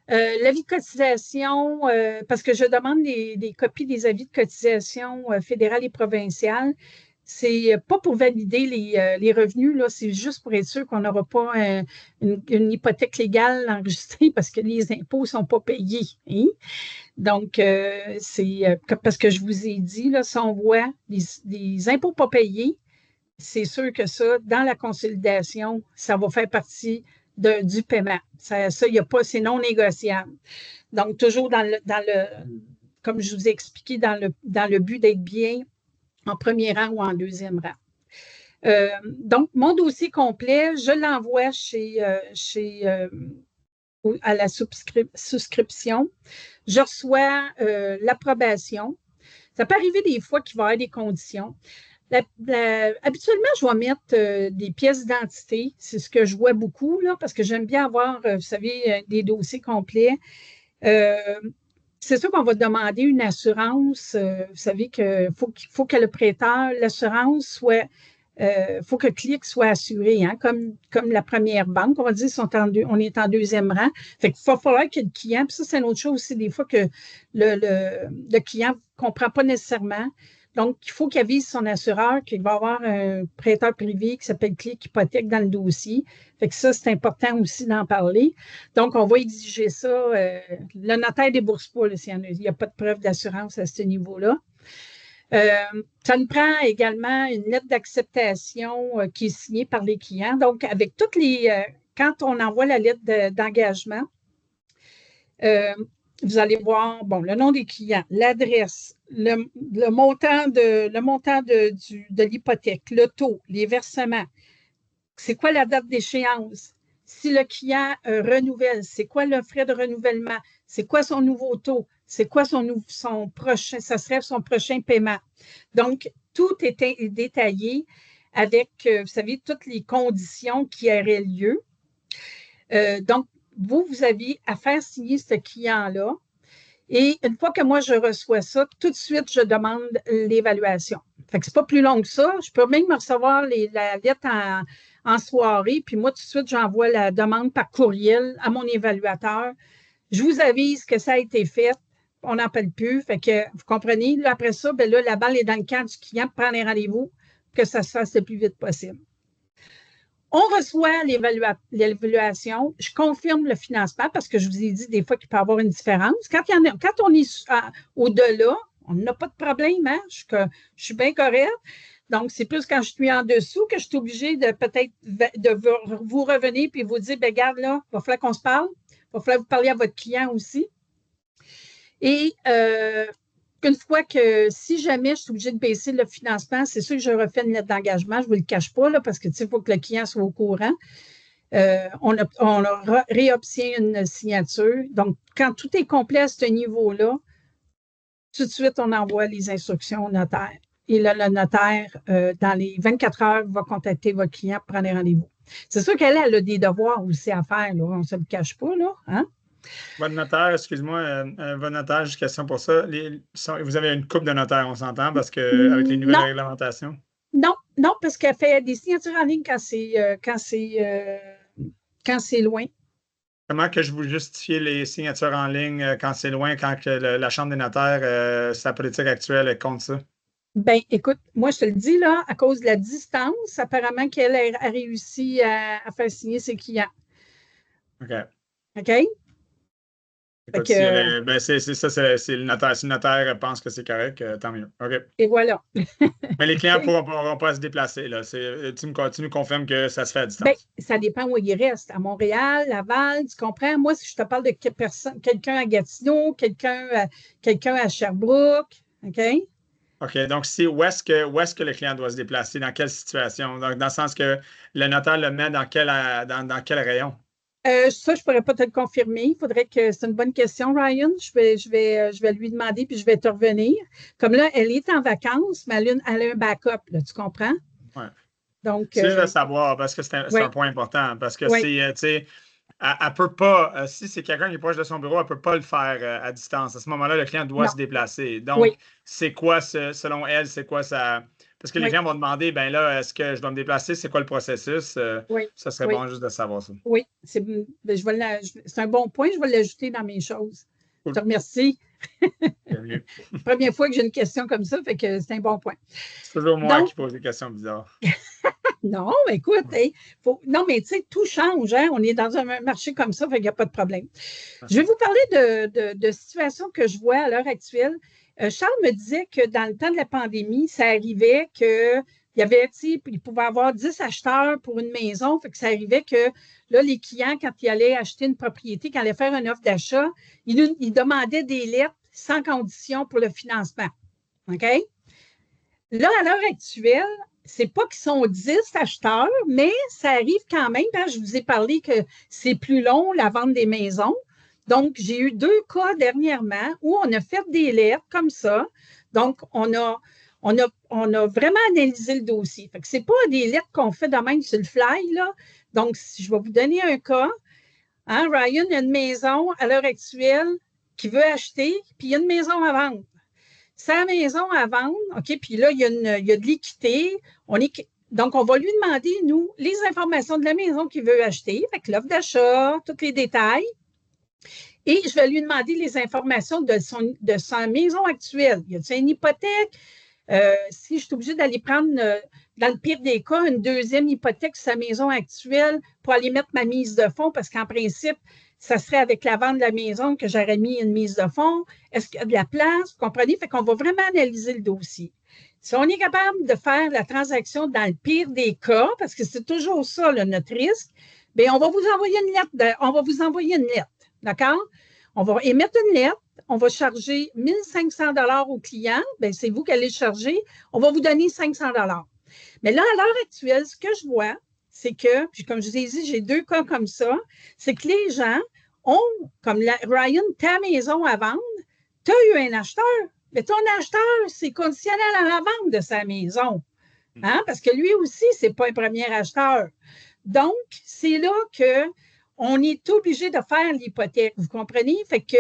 l'avis de cotisation, parce que je demande des copies des avis de cotisation fédérales et provinciales. C'est pas pour valider les revenus, là, c'est juste pour être sûr qu'on n'aura pas une hypothèque légale enregistrée parce que les impôts ne sont pas payés. Hein? Donc, c'est parce que je vous ai dit, là, si on voit des impôts pas payés, c'est sûr que ça, dans la consolidation, ça va faire partie du paiement. Ça, il n'y a pas, c'est non négociable. Donc, toujours comme je vous ai expliqué, dans le but d'être bien en premier rang ou en deuxième rang. Donc, mon dossier complet, je l'envoie à la souscription. Je reçois l'approbation. Ça peut arriver des fois qu'il va y avoir des conditions. Habituellement, je vais mettre des pièces d'identité. C'est ce que je vois beaucoup, là, parce que j'aime bien avoir, vous savez, des dossiers complets. C'est sûr qu'on va demander une assurance. Vous savez qu'il faut que le prêteur, l'assurance soit, faut que le client soit assuré, hein, comme la première banque. On va dire on est en deuxième rang. Fait qu'il va falloir que le client, puis ça, c'est une autre chose aussi, des fois que le client ne comprend pas nécessairement. Donc, il faut qu'il avise son assureur qu'il va avoir un prêteur privé qui s'appelle Clic Hypothèque dans le dossier. Fait que ça, c'est important aussi d'en parler. Donc, on va exiger ça. Le notaire ne débourse pas s'il n'y a pas de preuve d'assurance à ce niveau-là. Ça nous prend également une lettre d'acceptation qui est signée par les clients. Donc, avec toutes quand on envoie la lettre d'engagement, vous allez voir, bon, le nom des clients, l'adresse, le montant de l'hypothèque, le taux, les versements. C'est quoi la date d'échéance? Si le client renouvelle, c'est quoi le frais de renouvellement? C'est quoi son nouveau taux? C'est quoi son prochain, ça serait son prochain paiement? Donc, tout est détaillé avec, vous savez, toutes les conditions qui auraient lieu. Donc, vous aviez à faire signer ce client-là. Et une fois que moi, je reçois ça, tout de suite, je demande l'évaluation. Fait que c'est pas plus long que ça. Je peux même recevoir la lettre en soirée, puis moi, tout de suite, j'envoie la demande par courriel à mon évaluateur. Je vous avise que ça a été fait. On n'en parle plus. Fait que, vous comprenez? Là, après ça, ben là, la balle est dans le camp du client pour prendre les rendez-vous, que ça se fasse le plus vite possible. On reçoit l'évaluation, je confirme le financement parce que je vous ai dit des fois qu'il peut y avoir une différence. Quand on est au-delà, on n'a pas de problème, hein? Je suis bien correcte. Donc, c'est plus quand je suis en dessous que je suis obligée de peut-être de vous revenir et vous dire, ben regarde là, il va falloir qu'on se parle. Il va falloir que vous parliez à votre client aussi. Et une fois que, si jamais je suis obligée de baisser le financement, c'est sûr que je refais une lettre d'engagement, je ne vous le cache pas, là, parce que, tu sais, il faut que le client soit au courant. On réobtient une signature. Donc, quand tout est complet à ce niveau-là, tout de suite, on envoie les instructions au notaire. Et là, le notaire, dans les 24 heures, va contacter votre client pour prendre des rendez-vous. C'est sûr qu'elle a des devoirs aussi à faire, là. On ne se le cache pas, là. Hein? Votre notaire, excuse-moi, votre notaire, juste question pour ça. Vous avez une couple de notaires, on s'entend, parce que avec les nouvelles réglementations? Non, parce qu'elle fait des signatures en ligne quand c'est loin. Comment que je vous justifie les signatures en ligne quand c'est loin, quand la Chambre des notaires, sa politique actuelle, elle compte ça? Ben, écoute, moi, je te le dis, là, à cause de la distance, apparemment qu'elle a réussi à faire signer ses clients. OK. OK? Écoute, c'est le notaire. Si le notaire pense que c'est correct, tant mieux. OK. Et voilà. Mais les clients ne pourront pas se déplacer. Là. Tu nous confirmes que ça se fait à distance. Bien, ça dépend où il reste. À Montréal, Laval, tu comprends? Moi, si je te parle de quelqu'un à Gatineau, quelqu'un à Sherbrooke, OK? OK. Donc, où est-ce que le client doit se déplacer? Dans quelle situation? Donc, dans le sens que le notaire le met dans quel rayon? Ça, je ne pourrais pas te le confirmer. Il faudrait que c'est une bonne question, Ryan. Je vais lui demander puis je vais te revenir. Comme là, elle est en vacances, mais elle a un backup, là, tu comprends? Oui. Donc, je veux savoir parce que c'est un point important. Parce que c'est, tu sais, elle ne peut pas, si c'est quelqu'un qui est proche de son bureau, elle ne peut pas le faire à distance. À ce moment-là, le client doit se déplacer. Donc, c'est quoi, selon elle, c'est quoi ça? Parce que les clients vont demander, ben là, est-ce que je dois me déplacer? C'est quoi le processus? Ça serait bon juste de savoir ça. Oui, c'est un bon point. Je vais l'ajouter dans mes choses. Cool. Je te remercie. Première fois que j'ai une question comme ça, fait que c'est un bon point. C'est toujours moi qui pose des questions bizarres. Non, écoute, non, mais tu sais, tout change. Hein? On est dans un marché comme ça, fait qu'il n'y a pas de problème. Je vais vous parler de situations que je vois à l'heure actuelle. Charles me disait que dans le temps de la pandémie, ça arrivait qu'il y avait, il pouvait avoir 10 acheteurs pour une maison. Fait que ça arrivait que là, les clients, quand ils allaient acheter une propriété, quand ils allaient faire une offre d'achat, ils demandaient des lettres sans condition pour le financement. OK? Là, à l'heure actuelle, c'est pas qu'ils sont 10 acheteurs, mais ça arrive quand même. Hein, je vous ai parlé que c'est plus long, la vente des maisons. Donc, j'ai eu 2 cas dernièrement où on a fait des lettres comme ça. Donc, on a vraiment analysé le dossier. Fait que c'est pas des lettres qu'on fait de même sur le fly, là. Donc, si je vais vous donner un cas. Hein, Ryan, il y a une maison à l'heure actuelle qui veut acheter, puis il y a une maison à vendre. Sa maison à vendre, OK, puis là, il y a de l'équité. Donc, on va lui demander, nous, les informations de la maison qu'il veut acheter, fait que l'offre d'achat, tous les détails. Et je vais lui demander les informations de sa maison actuelle. Y a-t-il une hypothèque? Si je suis obligée d'aller prendre, dans le pire des cas, une deuxième hypothèque sur sa maison actuelle pour aller mettre ma mise de fonds, parce qu'en principe, ça serait avec la vente de la maison que j'aurais mis une mise de fonds. Est-ce qu'il y a de la place? Vous comprenez? Fait qu'on va vraiment analyser le dossier. Si on est capable de faire la transaction dans le pire des cas, parce que c'est toujours ça, là, notre risque, bien, on va vous envoyer une lettre. D'accord? On va émettre une lettre, on va charger 1 500 $ au client, bien, c'est vous qui allez le charger, on va vous donner 500 $. Mais là, à l'heure actuelle, ce que je vois, c'est que, puis comme je vous ai dit, j'ai 2 cas comme ça, c'est que les gens ont, comme Ryan, ta maison à vendre, tu as eu un acheteur, mais ton acheteur, c'est conditionnel à la vente de sa maison. Hein? Parce que lui aussi, ce n'est pas un premier acheteur. Donc, c'est là qu'on est obligé de faire l'hypothèque. Vous comprenez? Fait que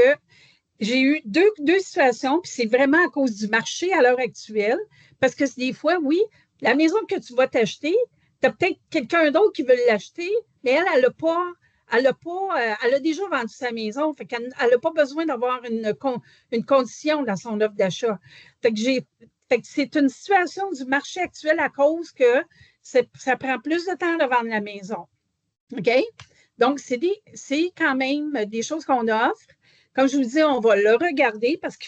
j'ai eu deux situations, puis c'est vraiment à cause du marché à l'heure actuelle. Parce que des fois, oui, la maison que tu vas t'acheter, tu as peut-être quelqu'un d'autre qui veut l'acheter, mais elle n'a pas. Elle a déjà vendu sa maison, fait qu'elle n'a pas besoin d'avoir une condition dans son offre d'achat. Fait que c'est une situation du marché actuel à cause que ça prend plus de temps de vendre la maison. OK? Donc, c'est quand même des choses qu'on offre. Comme je vous dis, on va le regarder parce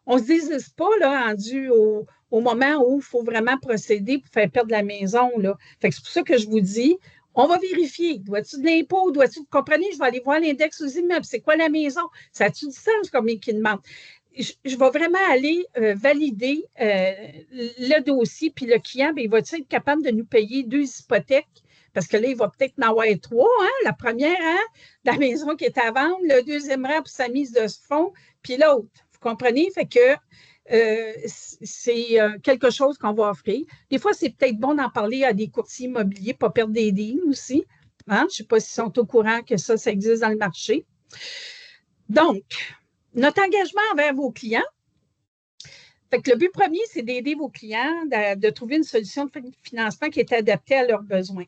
on ne se désiste pas là, rendu au moment où il faut vraiment procéder pour faire perdre la maison. Là. Fait que c'est pour ça que je vous dis, on va vérifier. Dois-tu de l'impôt? Vous comprenez? Je vais aller voir l'index aux immeubles. C'est quoi la maison? Ça a-tu du sens comme qui demande? Je vais vraiment aller valider le dossier, puis le client, bien, il va être capable de nous payer 2 hypothèques? Parce que là, il va peut-être en avoir 3. Hein? La première, hein? La maison qui est à vendre, le deuxième rang pour sa mise de fonds, puis l'autre. Vous comprenez? Fait que c'est quelque chose qu'on va offrir. Des fois, c'est peut-être bon d'en parler à des courtiers immobiliers, pas perdre des deals aussi. Hein? Je ne sais pas s'ils sont au courant que ça existe dans le marché. Donc, notre engagement envers vos clients. Fait que le but premier, c'est d'aider vos clients de trouver une solution de financement qui est adaptée à leurs besoins.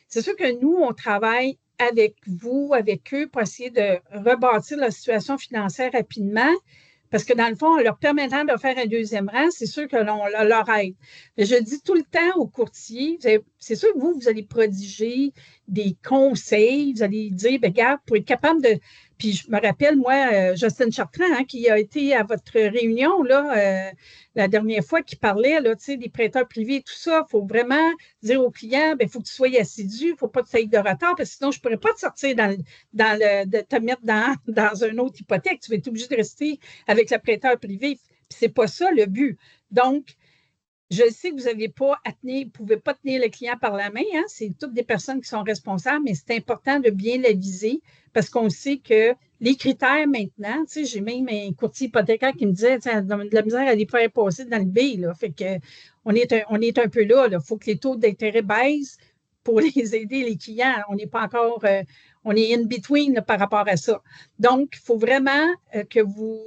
C'est sûr que nous, on travaille avec vous, avec eux, pour essayer de rebâtir la situation financière rapidement, parce que dans le fond, en leur permettant de faire un deuxième rang, c'est sûr que l'on leur aide. Mais je dis tout le temps aux courtiers, c'est sûr que vous allez prodiger des conseils, vous allez dire, bien, regarde, pour être capable de... Puis je me rappelle, moi, Justine Chartrand, hein, qui a été à votre réunion là, la dernière fois, qui parlait là, des prêteurs privés et tout ça. Il faut vraiment dire aux clients, il faut que tu sois assidu, il ne faut pas que tu aies de retard, parce que sinon, je ne pourrais pas te sortir de te mettre dans une autre hypothèque. Tu vas être obligé de rester avec le prêteur privé. Puis ce n'est pas ça le but. Donc, je sais que vous ne pouvez pas tenir le client par la main, hein? C'est toutes des personnes qui sont responsables, mais c'est important de bien l'aviser parce qu'on sait que les critères maintenant, j'ai même un courtier hypothécaire qui me disait, de la misère à les faire passer dans le B, là. Fait que on est un peu là. Il faut que les taux d'intérêt baissent pour les aider, les clients. On n'est pas encore, on est in between là, par rapport à ça. Donc, il faut vraiment que vous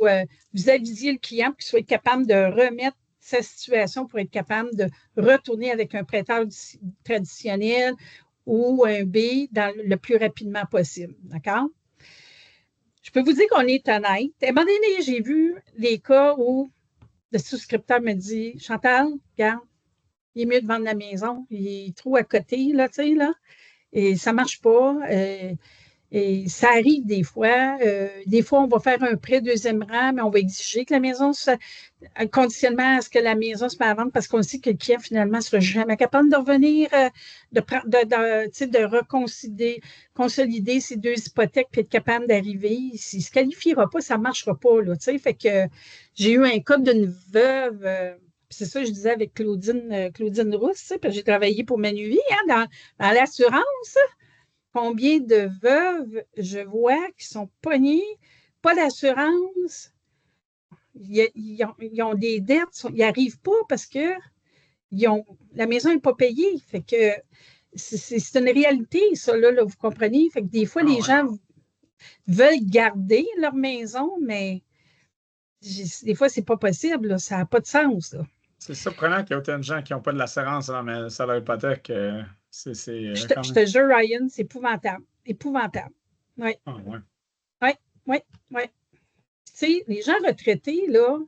avisiez le client pour qu'il soit capable de remettre sa situation pour être capable de retourner avec un prêteur traditionnel ou un B le plus rapidement possible. D'accord? Je peux vous dire qu'on est honnête. À un moment donné, j'ai vu des cas où le souscripteur me dit « Chantal, regarde, il est mieux de vendre la maison. Il est trop à côté, là, tu sais, là. Et ça ne marche pas. Et ça arrive des fois. Des fois, on va faire un prêt deuxième rang, mais on va exiger que la maison soit conditionnement à ce que la maison se met à vendre parce qu'on sait que le client, finalement, ne sera jamais capable de revenir, de consolider ces 2 hypothèques puis être capable d'arriver. S'il ne se qualifiera pas, ça ne marchera pas. Là, fait que j'ai eu un cas d'une veuve. C'est ça que je disais avec Claudine Rousse, parce que j'ai travaillé pour Manuvie hein, dans l'assurance. Combien de veuves je vois qui sont pognées, pas d'assurance, ils ont des dettes, ils n'y arrivent pas parce que la maison n'est pas payée. Fait que c'est une réalité, ça, là, vous comprenez? Fait que des fois, les gens veulent garder leur maison, mais des fois, c'est pas possible, là, ça n'a pas de sens. Là. C'est surprenant qu'il y ait autant de gens qui n'ont pas de l'assurance sur leur hypothèque. Je te jure, Ryan, c'est épouvantable. Épouvantable. Oui. Ah, ouais. Oui, oui, oui. Tu sais, les gens retraités, là,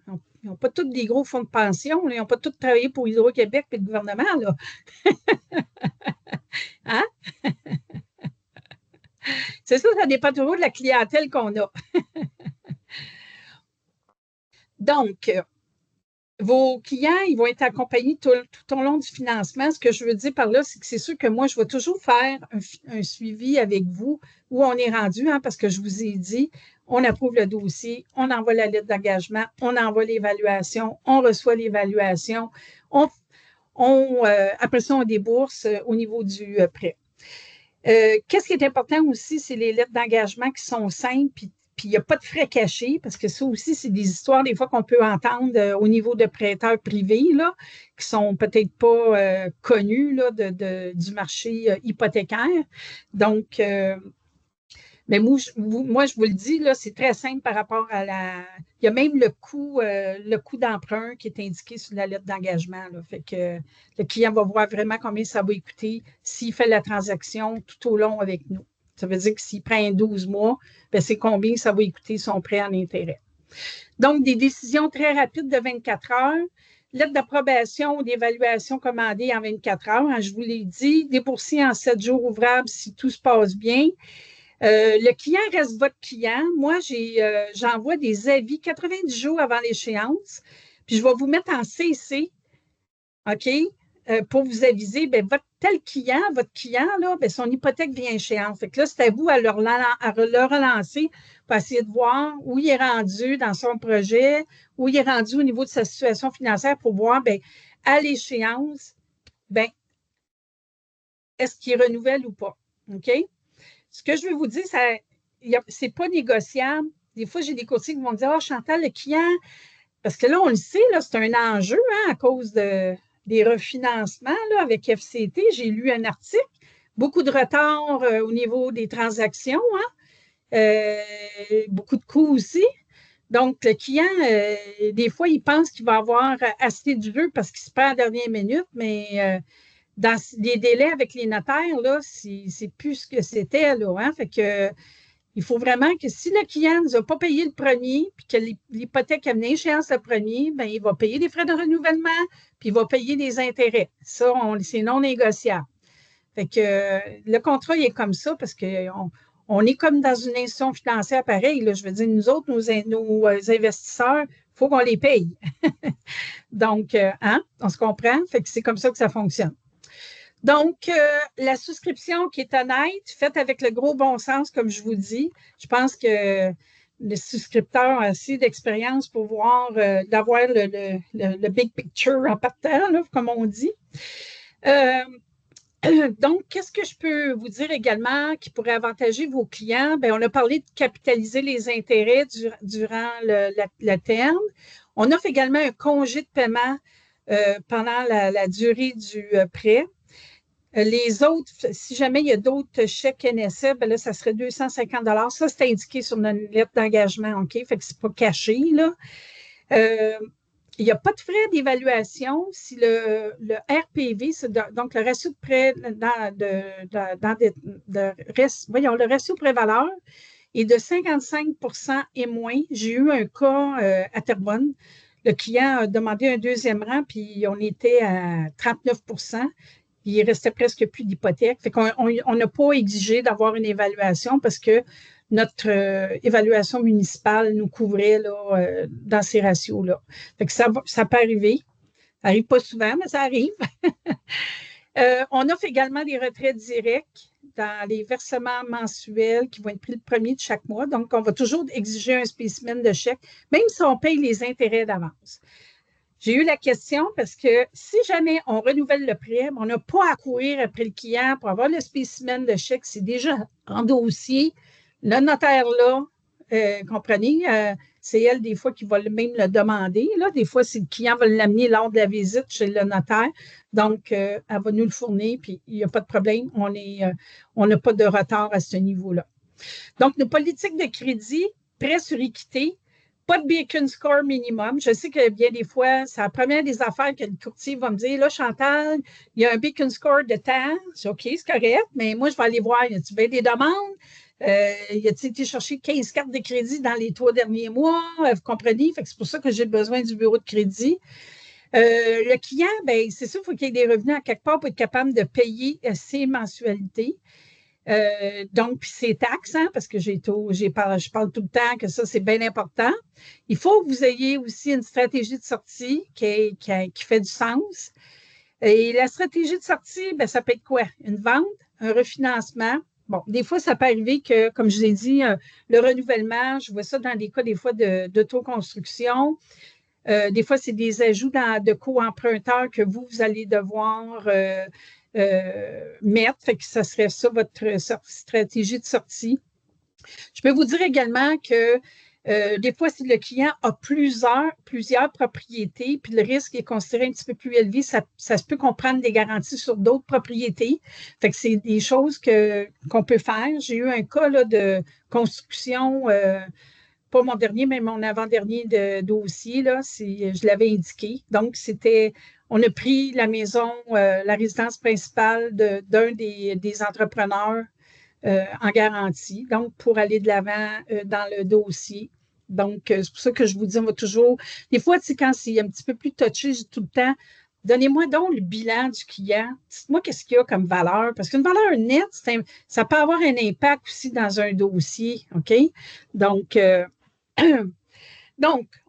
ils n'ont pas tous des gros fonds de pension, là, ils n'ont pas tous travaillé pour Hydro-Québec et le gouvernement, là. Hein? C'est ça dépend toujours de la clientèle qu'on a. Donc, vos clients, ils vont être accompagnés tout au long du financement. Ce que je veux dire par là, c'est que c'est sûr que moi, je vais toujours faire un suivi avec vous où on est rendu, hein, parce que je vous ai dit, on approuve le dossier, on envoie la lettre d'engagement, on envoie l'évaluation, on reçoit l'évaluation, après ça, on débourse au niveau du prêt. Qu'est-ce qui est important aussi, c'est les lettres d'engagement qui sont simples, puis il n'y a pas de frais cachés, parce que ça aussi, c'est des histoires des fois qu'on peut entendre au niveau de prêteurs privés, là, qui sont peut-être pas connus là, du marché hypothécaire. Donc, mais moi, je vous le dis, là, c'est très simple par rapport à Il y a même le coût d'emprunt qui est indiqué sur la lettre d'engagement. Fait que le client va voir vraiment combien ça va coûter s'il fait la transaction tout au long avec nous. Ça veut dire que s'il prend 12 mois, ben c'est combien ça va coûter son prêt en intérêt. Donc, des décisions très rapides de 24 heures. Lettre d'approbation ou d'évaluation commandée en 24 heures. Hein, je vous l'ai dit, déboursée en 7 jours ouvrables si tout se passe bien. Le client reste votre client. Moi, j'envoie des avis 90 jours avant l'échéance. Puis, je vais vous mettre en CC, OK, pour vous aviser, bien, votre client, là, bien, son hypothèque vient à échéance. Fait que là, c'est à vous à le relancer pour essayer de voir où il est rendu dans son projet, où il est rendu au niveau de sa situation financière pour voir, bien, à l'échéance, bien, est-ce qu'il renouvelle ou pas? OK? Ce que je veux vous dire, c'est pas négociable. Des fois, j'ai des courtiers qui vont me dire, oh, Chantal, le client, parce que là, on le sait, là, c'est un enjeu hein, à cause des refinancements là, avec FCT. J'ai lu un article, beaucoup de retard au niveau des transactions, hein, beaucoup de coûts aussi. Donc, le client, des fois, il pense qu'il va avoir assez de jeu parce qu'il se perd à la dernière minute, mais dans les délais avec les notaires, là, c'est plus ce que c'était, là. Hein? Fait que, il faut vraiment que si le client ne nous a pas payé le premier, puis que l'hypothèque a mené échéance le premier, bien, il va payer des frais de renouvellement, puis il va payer des intérêts. Ça, c'est non négociable. Fait que le contrat, il est comme ça parce qu'on est comme dans une institution financière pareille. Là. Je veux dire, nous autres, nos investisseurs, il faut qu'on les paye. Donc, hein, on se comprend? Fait que c'est comme ça que ça fonctionne. Donc, la souscription qui est honnête, faite avec le gros bon sens, comme je vous dis, je pense que le souscripteur a assez d'expérience pour voir, d'avoir le big picture en partant, là, comme on dit. Donc, qu'est-ce que je peux vous dire également qui pourrait avantager vos clients? Bien, on a parlé de capitaliser les intérêts durant le terme. On offre également un congé de paiement pendant la durée du prêt. Les autres, si jamais il y a d'autres chèques NSF, ben là, ça serait 250 $. Ça, c'est indiqué sur notre lettre d'engagement, OK? Fait que c'est pas caché, là. Il n'y a pas de frais d'évaluation si le RPV, donc le ratio de prêt le ratio prêt-valeur est de 55 % et moins. J'ai eu un cas à Terrebonne. Le client a demandé un deuxième rang, puis on était à 39 %. Il restait presque plus d'hypothèque. Fait qu'on n'a pas exigé d'avoir une évaluation parce que notre évaluation municipale nous couvrait là, dans ces ratios-là. Fait que ça peut arriver. Ça n'arrive pas souvent, mais ça arrive. On offre également des retraits directs dans les versements mensuels qui vont être pris le premier de chaque mois. Donc, on va toujours exiger un spécimen de chèque, même si on paye les intérêts d'avance. J'ai eu la question parce que si jamais on renouvelle le prêt, on n'a pas à courir après le client pour avoir le spécimen de chèque. C'est déjà en dossier. Le notaire, là, comprenez, c'est elle des fois qui va même le demander. Là. Des fois, si le client va l'amener lors de la visite chez le notaire. Donc, elle va nous le fournir, puis il n'y a pas de problème. On n'a pas de retard à ce niveau-là. Donc, nos politiques de crédit, prêt sur équité, pas de Beacon Score minimum. Je sais que bien des fois, c'est la première des affaires que le courtier va me dire, là, Chantal, il y a un Beacon Score de temps. C'est OK, c'est correct, mais moi, je vais aller voir, y a-t-il bien des demandes? Y a-t-il été chercher 15 cartes de crédit dans les 3 derniers mois? Vous comprenez? Fait que c'est pour ça que j'ai besoin du bureau de crédit. Le client, bien, c'est sûr, il faut qu'il y ait des revenus à quelque part pour être capable de payer ses mensualités. Donc, puis c'est taxes, hein, parce que je parle tout le temps que ça, c'est bien important. Il faut que vous ayez aussi une stratégie de sortie qui fait du sens. Et la stratégie de sortie, bien, ça peut être quoi? Une vente, un refinancement bon, des fois, ça peut arriver que, comme je vous ai dit, le renouvellement, je vois ça dans des cas, des fois, d'autoconstruction. Des fois, c'est des ajouts de co-emprunteurs que vous allez devoir mettre. Fait que ça serait ça, votre stratégie de sortie. Je peux vous dire également que des fois, si le client a plusieurs propriétés, puis le risque est considéré un petit peu plus élevé, ça se peut qu'on prenne des garanties sur d'autres propriétés. Fait que c'est des choses qu'on peut faire. J'ai eu un cas là, de construction, pas mon dernier, mais mon avant-dernier dossier, là, je l'avais indiqué. Donc, on a pris la maison, la résidence principale d'un des entrepreneurs en garantie, donc pour aller de l'avant dans le dossier. Donc, c'est pour ça que je vous dis, on va toujours. Des fois, quand c'est un petit peu plus touché, j'ai tout le temps, donnez-moi donc le bilan du client. Dites-moi qu'est-ce qu'il y a comme valeur. Parce qu'une valeur nette, ça peut avoir un impact aussi dans un dossier. OK? Donc,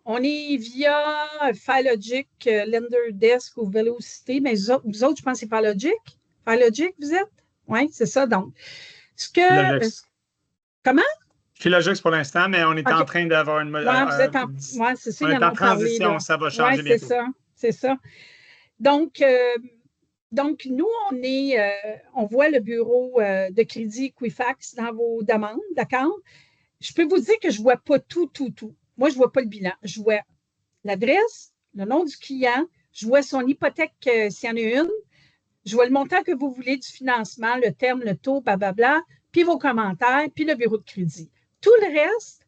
on est via Filogic, LenderDesk ou Velocity. Mais vous autres, je pense que c'est Filogic. Filogic, vous êtes? Oui, c'est ça. Donc, comment? Philogix pour l'instant, mais on est en train d'avoir une... Oui, c'est ça, on est en transition, ça va changer bientôt. C'est ça. Donc, nous, on voit le bureau de crédit Equifax dans vos demandes, d'accord? Je peux vous dire que je ne vois pas tout. Moi, je ne vois pas le bilan. Je vois l'adresse, le nom du client, je vois son hypothèque s'il y en a une, je vois le montant que vous voulez du financement, le terme, le taux, blablabla, puis vos commentaires, puis le bureau de crédit. Tout le reste,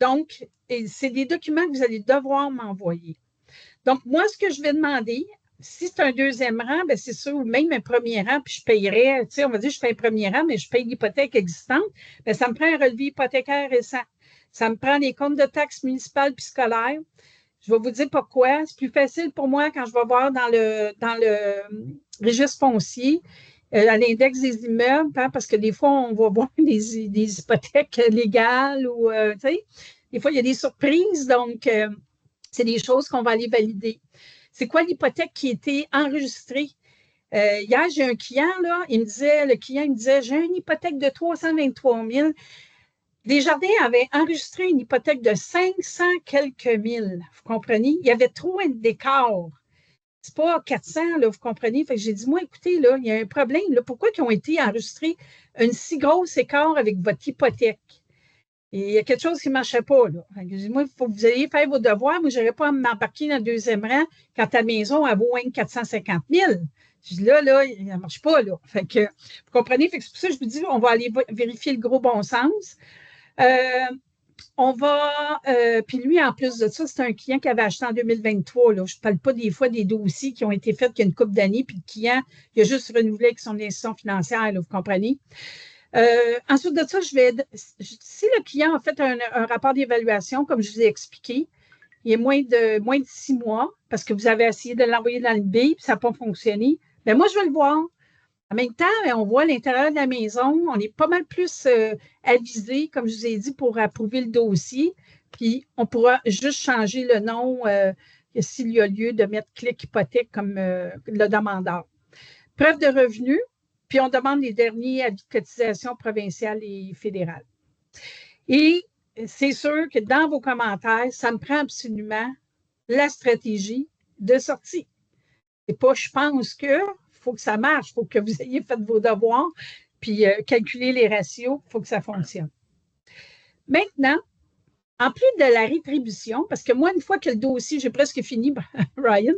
donc, c'est des documents que vous allez devoir m'envoyer. Donc, moi, ce que je vais demander, si c'est un deuxième rang, bien, c'est sûr, ou même un premier rang, puis je payerais, tu sais, on va dire, je fais un premier rang, mais je paye l'hypothèque existante, bien, ça me prend un relevé hypothécaire récent. Ça me prend les comptes de taxes municipales puis scolaires. Je vais vous dire pourquoi. C'est plus facile pour moi quand je vais voir dans le registre foncier, à l'index des immeubles, hein, parce que des fois, on va voir des hypothèques légales ou, tu sais, des fois, il y a des surprises. Donc, c'est des choses qu'on va aller valider. C'est quoi l'hypothèque qui a été enregistrée? Hier, j'ai un client, là, le client me disait, j'ai une hypothèque de 323 000. Desjardins avait enregistré une hypothèque de 500 quelques mille. Vous comprenez? Il y avait trop d'écart. C'est pas 400, là, vous comprenez? Fait que j'ai dit, moi, écoutez, là, il y a un problème. Là, pourquoi ils ont été enregistrés un si gros écart avec votre hypothèque? Et il y a quelque chose qui ne marchait pas. Là. Fait que j'ai dit, moi, il faut que vous ayez fait vos devoirs. Moi, je n'aurais pas à m'embarquer dans le deuxième rang quand ta maison a vaut 450 000. Je dis, là, il ne marche pas. Là. Fait que, vous comprenez? Fait que c'est pour ça que je vous dis, on va aller vérifier le gros bon sens. Puis lui, en plus de ça, c'est un client qui avait acheté en 2023. Là. Je ne parle pas des fois des dossiers qui ont été faits il y a une couple d'années, puis le client, il a juste renouvelé avec son institution financière, là, vous comprenez? Ensuite de ça, si le client a fait un rapport d'évaluation, comme je vous ai expliqué, il est moins de 6 mois, parce que vous avez essayé de l'envoyer dans le BI, puis ça n'a pas fonctionné, bien moi, je vais le voir. En même temps, on voit l'intérieur de la maison, on est pas mal plus avisé, comme je vous ai dit, pour approuver le dossier. Puis, on pourra juste changer le nom s'il y a lieu de mettre Clic Hypothèque comme le demandeur. Preuve de revenus, puis on demande les derniers avis de cotisation provinciale et fédérale. Et c'est sûr que dans vos commentaires, ça me prend absolument la stratégie de sortie. C'est pas je pense que... Il faut que ça marche, il faut que vous ayez fait vos devoirs, puis calculer les ratios, il faut que ça fonctionne. Maintenant, en plus de la rétribution, parce que moi, une fois que le dossier, j'ai presque fini, Ryan,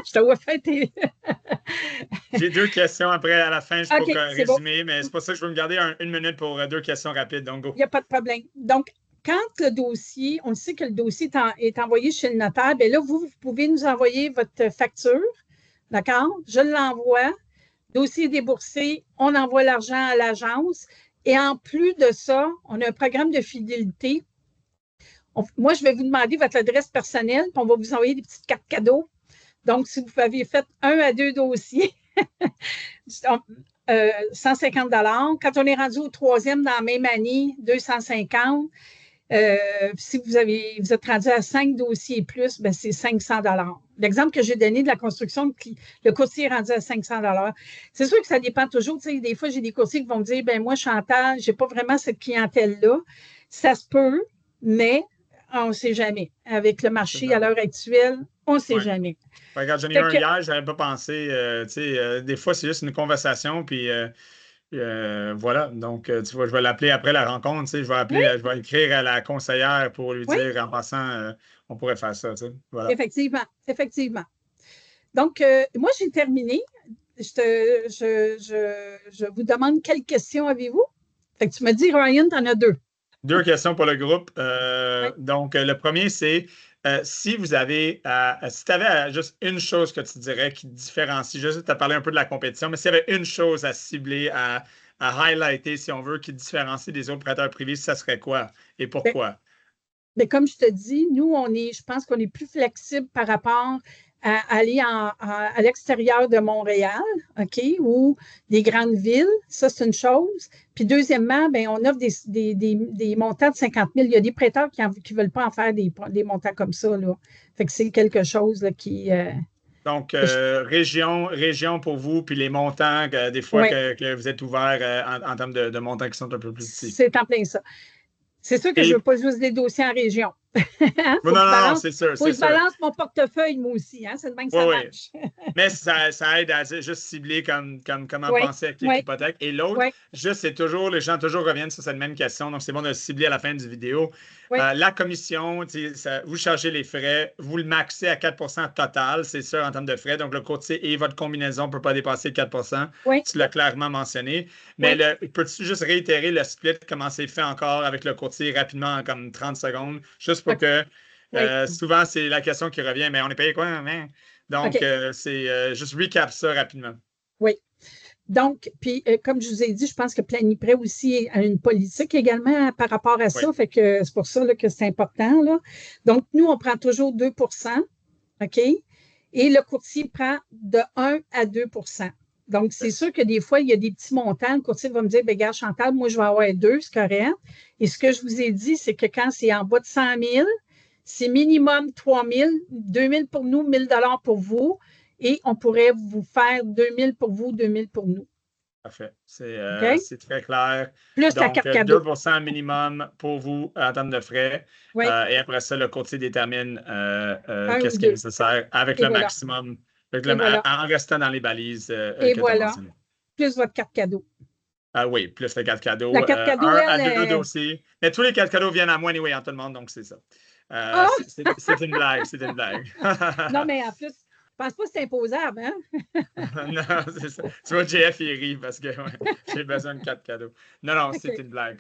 je t'avais fait... J'ai 2 questions après, à la fin, juste pour résumer, mais c'est pour ça que je veux me garder 1 minute pour 2 questions rapides, donc go. Il n'y a pas de problème. Donc, quand le dossier, on sait que le dossier est envoyé chez le notaire, bien là, vous pouvez nous envoyer votre facture. D'accord? Je l'envoie. Dossier déboursé, on envoie l'argent à l'agence. Et en plus de ça, on a un programme de fidélité. Moi, je vais vous demander votre adresse personnelle, puis on va vous envoyer des petites cartes cadeaux. Donc, si vous avez fait 1 à 2 dossiers, 150 $. Quand on est rendu au 3e dans la même année, 250. Si vous êtes rendu à 5 dossiers et plus, ben c'est 500 $. L'exemple que j'ai donné de la construction, le courtier est rendu à 500 $. C'est sûr que ça dépend toujours. Tu sais, des fois, j'ai des courtiers qui vont me dire, ben moi, Chantal, je n'ai pas vraiment cette clientèle-là. Ça se peut, mais on ne sait jamais. Avec le marché à l'heure actuelle, on ne sait jamais. Regarde, j'en ai eu un hier, je n'avais pas pensé. Des fois, c'est juste une conversation, puis voilà. Donc, tu vois, je vais l'appeler après la rencontre. Je vais écrire à la conseillère pour lui dire en passant, on pourrait faire ça. Voilà. Effectivement, effectivement. Donc, moi, j'ai terminé. Je vous demande quelles questions avez-vous? Fait que tu me dis, Ryan, tu en as 2. 2 questions pour le groupe. Donc, le premier, c'est si tu avais juste une chose que tu dirais qui différencie, je sais que tu as parlé un peu de la compétition, mais s'il y avait une chose à cibler, à highlighter, si on veut, qui différencie des autres prêteurs privés, ça serait quoi et pourquoi? Mais comme je te dis, nous, je pense qu'on est plus flexible par rapport à aller à l'extérieur de Montréal, OK, ou des grandes villes. Ça, c'est une chose. Puis deuxièmement, bien, on offre des montants de 50 000. Il y a des prêteurs qui ne veulent pas en faire des montants comme ça, là. Fait que c'est quelque chose là, qui... Donc, région pour vous, puis les montants, des fois que vous êtes ouvert en termes de montants qui sont un peu plus petits. C'est en plein ça. C'est sûr que je ne veux pas juste des dossiers en région. Non, c'est sûr. Faut que je balance mon portefeuille, moi aussi. Hein? C'est de même que ça marche. Mais ça aide à juste cibler comment penser avec l'hypothèque. Et l'autre, c'est toujours, les gens toujours reviennent sur cette même question. Donc, c'est bon de cibler à la fin du vidéo. La commission, vous chargez les frais, vous le maxez à 4 % total, c'est sûr, en termes de frais. Donc, le courtier et votre combinaison ne peut pas dépasser 4 %. Tu l'as clairement mentionné. Mais peux-tu juste réitérer le split, comment c'est fait encore avec le courtier rapidement, en comme 30 secondes, juste pour que souvent, c'est la question qui revient, mais on est payé quoi? Hein? Donc, c'est juste recap ça rapidement. Oui. Donc, puis comme je vous ai dit, je pense que Planiprêt aussi a une politique également par rapport à ça. Fait que c'est pour ça là, que c'est important. Là. Donc, nous, on prend toujours 2 %, OK? Et le courtier prend de 1 à 2 %. Donc, c'est sûr que des fois, il y a des petits montants. Le courtier va me dire, bien, regarde, Chantal, moi, je vais avoir 2, c'est correct. Et ce que je vous ai dit, c'est que quand c'est en bas de 100 000, c'est minimum 3 000, 2 000 pour nous, 1 000 $ pour vous. Et on pourrait vous faire 2 000 pour vous, 2 000 pour nous. Parfait. C'est très clair. Plus donc, la carte cadeau. 2 % minimum pour vous en termes de frais. Et après ça, le courtier détermine qu'est-ce qui est nécessaire avec le maximum, en restant dans les balises. Et voilà. Plus votre carte cadeau. Oui, plus la carte cadeau. La carte cadeau, à 2 dossiers. Mais tous les cartes cadeaux viennent à moi, anyway, en tout le monde, donc c'est ça. C'est une blague, c'est une blague. Non, mais en plus, je pense pas que c'est imposable, hein? Non, c'est ça. Tu vois, JF, il rit parce que j'ai besoin de 4 cadeaux. Non, c'est une blague.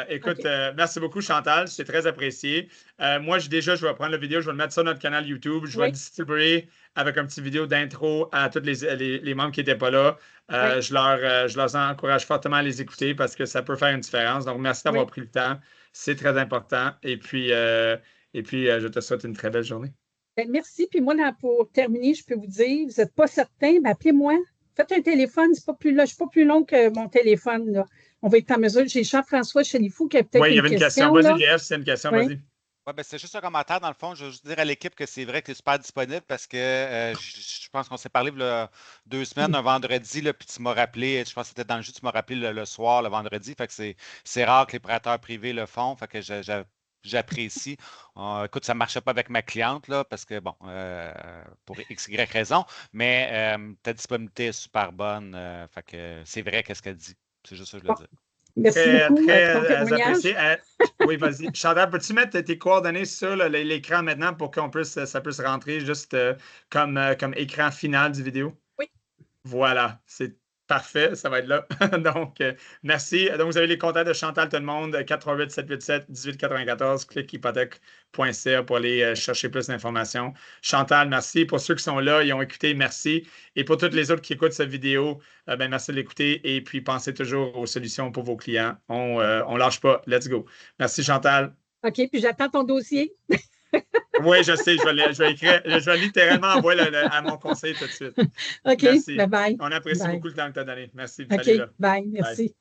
Écoute, merci beaucoup, Chantal. C'est très apprécié. Moi, je vais prendre la vidéo, je vais le mettre sur notre canal YouTube. Je vais le distribuer avec un petit vidéo d'intro à tous les membres qui n'étaient pas là. Je leur encourage fortement à les écouter parce que ça peut faire une différence. Donc, merci d'avoir pris le temps. C'est très important. Et puis, je te souhaite une très belle journée. Ben, merci. Puis moi, là, pour terminer, je peux vous dire, vous n'êtes pas certain, ben, appelez-moi. Faites un téléphone, c'est pas plus long, je ne suis pas plus long que mon téléphone. Là. On va être en mesure. J'ai Jean-François Chalifou qui a peut-être une question. Oui, il y avait une question. Vas-y, Jeff, c'est une question, vas-y. Oui, ben c'est juste un commentaire. Dans le fond, je veux juste dire à l'équipe que c'est vrai que c'est super disponible parce que je pense qu'on s'est parlé il y a 2 semaines, un vendredi, là, puis tu m'as rappelé, je pense que c'était dans le jeu, tu m'as rappelé le soir, le vendredi. Fait que c'est rare que les prêteurs privés le font. Fait que j'apprécie. Écoute, ça ne marchait pas avec ma cliente, là, parce que, bon, pour X, Y raison, mais ta disponibilité est super bonne. Fait que c'est vrai qu'est-ce qu'elle dit. C'est juste ça que je veux dire. Merci beaucoup. Très apprécié. Oui, vas-y. Chantal, peux-tu mettre tes coordonnées sur l'écran maintenant pour ça puisse rentrer juste comme écran final du vidéo? Oui. Voilà, c'est parfait, ça va être là. Donc, merci. Donc, vous avez les contacts de Chantal tout le monde, 438-787-1894, clickhypothèque.ca pour aller chercher plus d'informations. Chantal, merci. Pour ceux qui sont là, ils ont écouté, merci. Et pour toutes les autres qui écoutent cette vidéo, merci de l'écouter. Et puis, pensez toujours aux solutions pour vos clients. On ne lâche pas. Let's go. Merci, Chantal. OK, puis j'attends ton dossier. Oui, je sais, je vais littéralement envoyer à mon conseiller tout de suite. OK, merci. Bye. On apprécie beaucoup le temps que tu as donné. Merci. OK, salut, là. Bye, merci. Bye.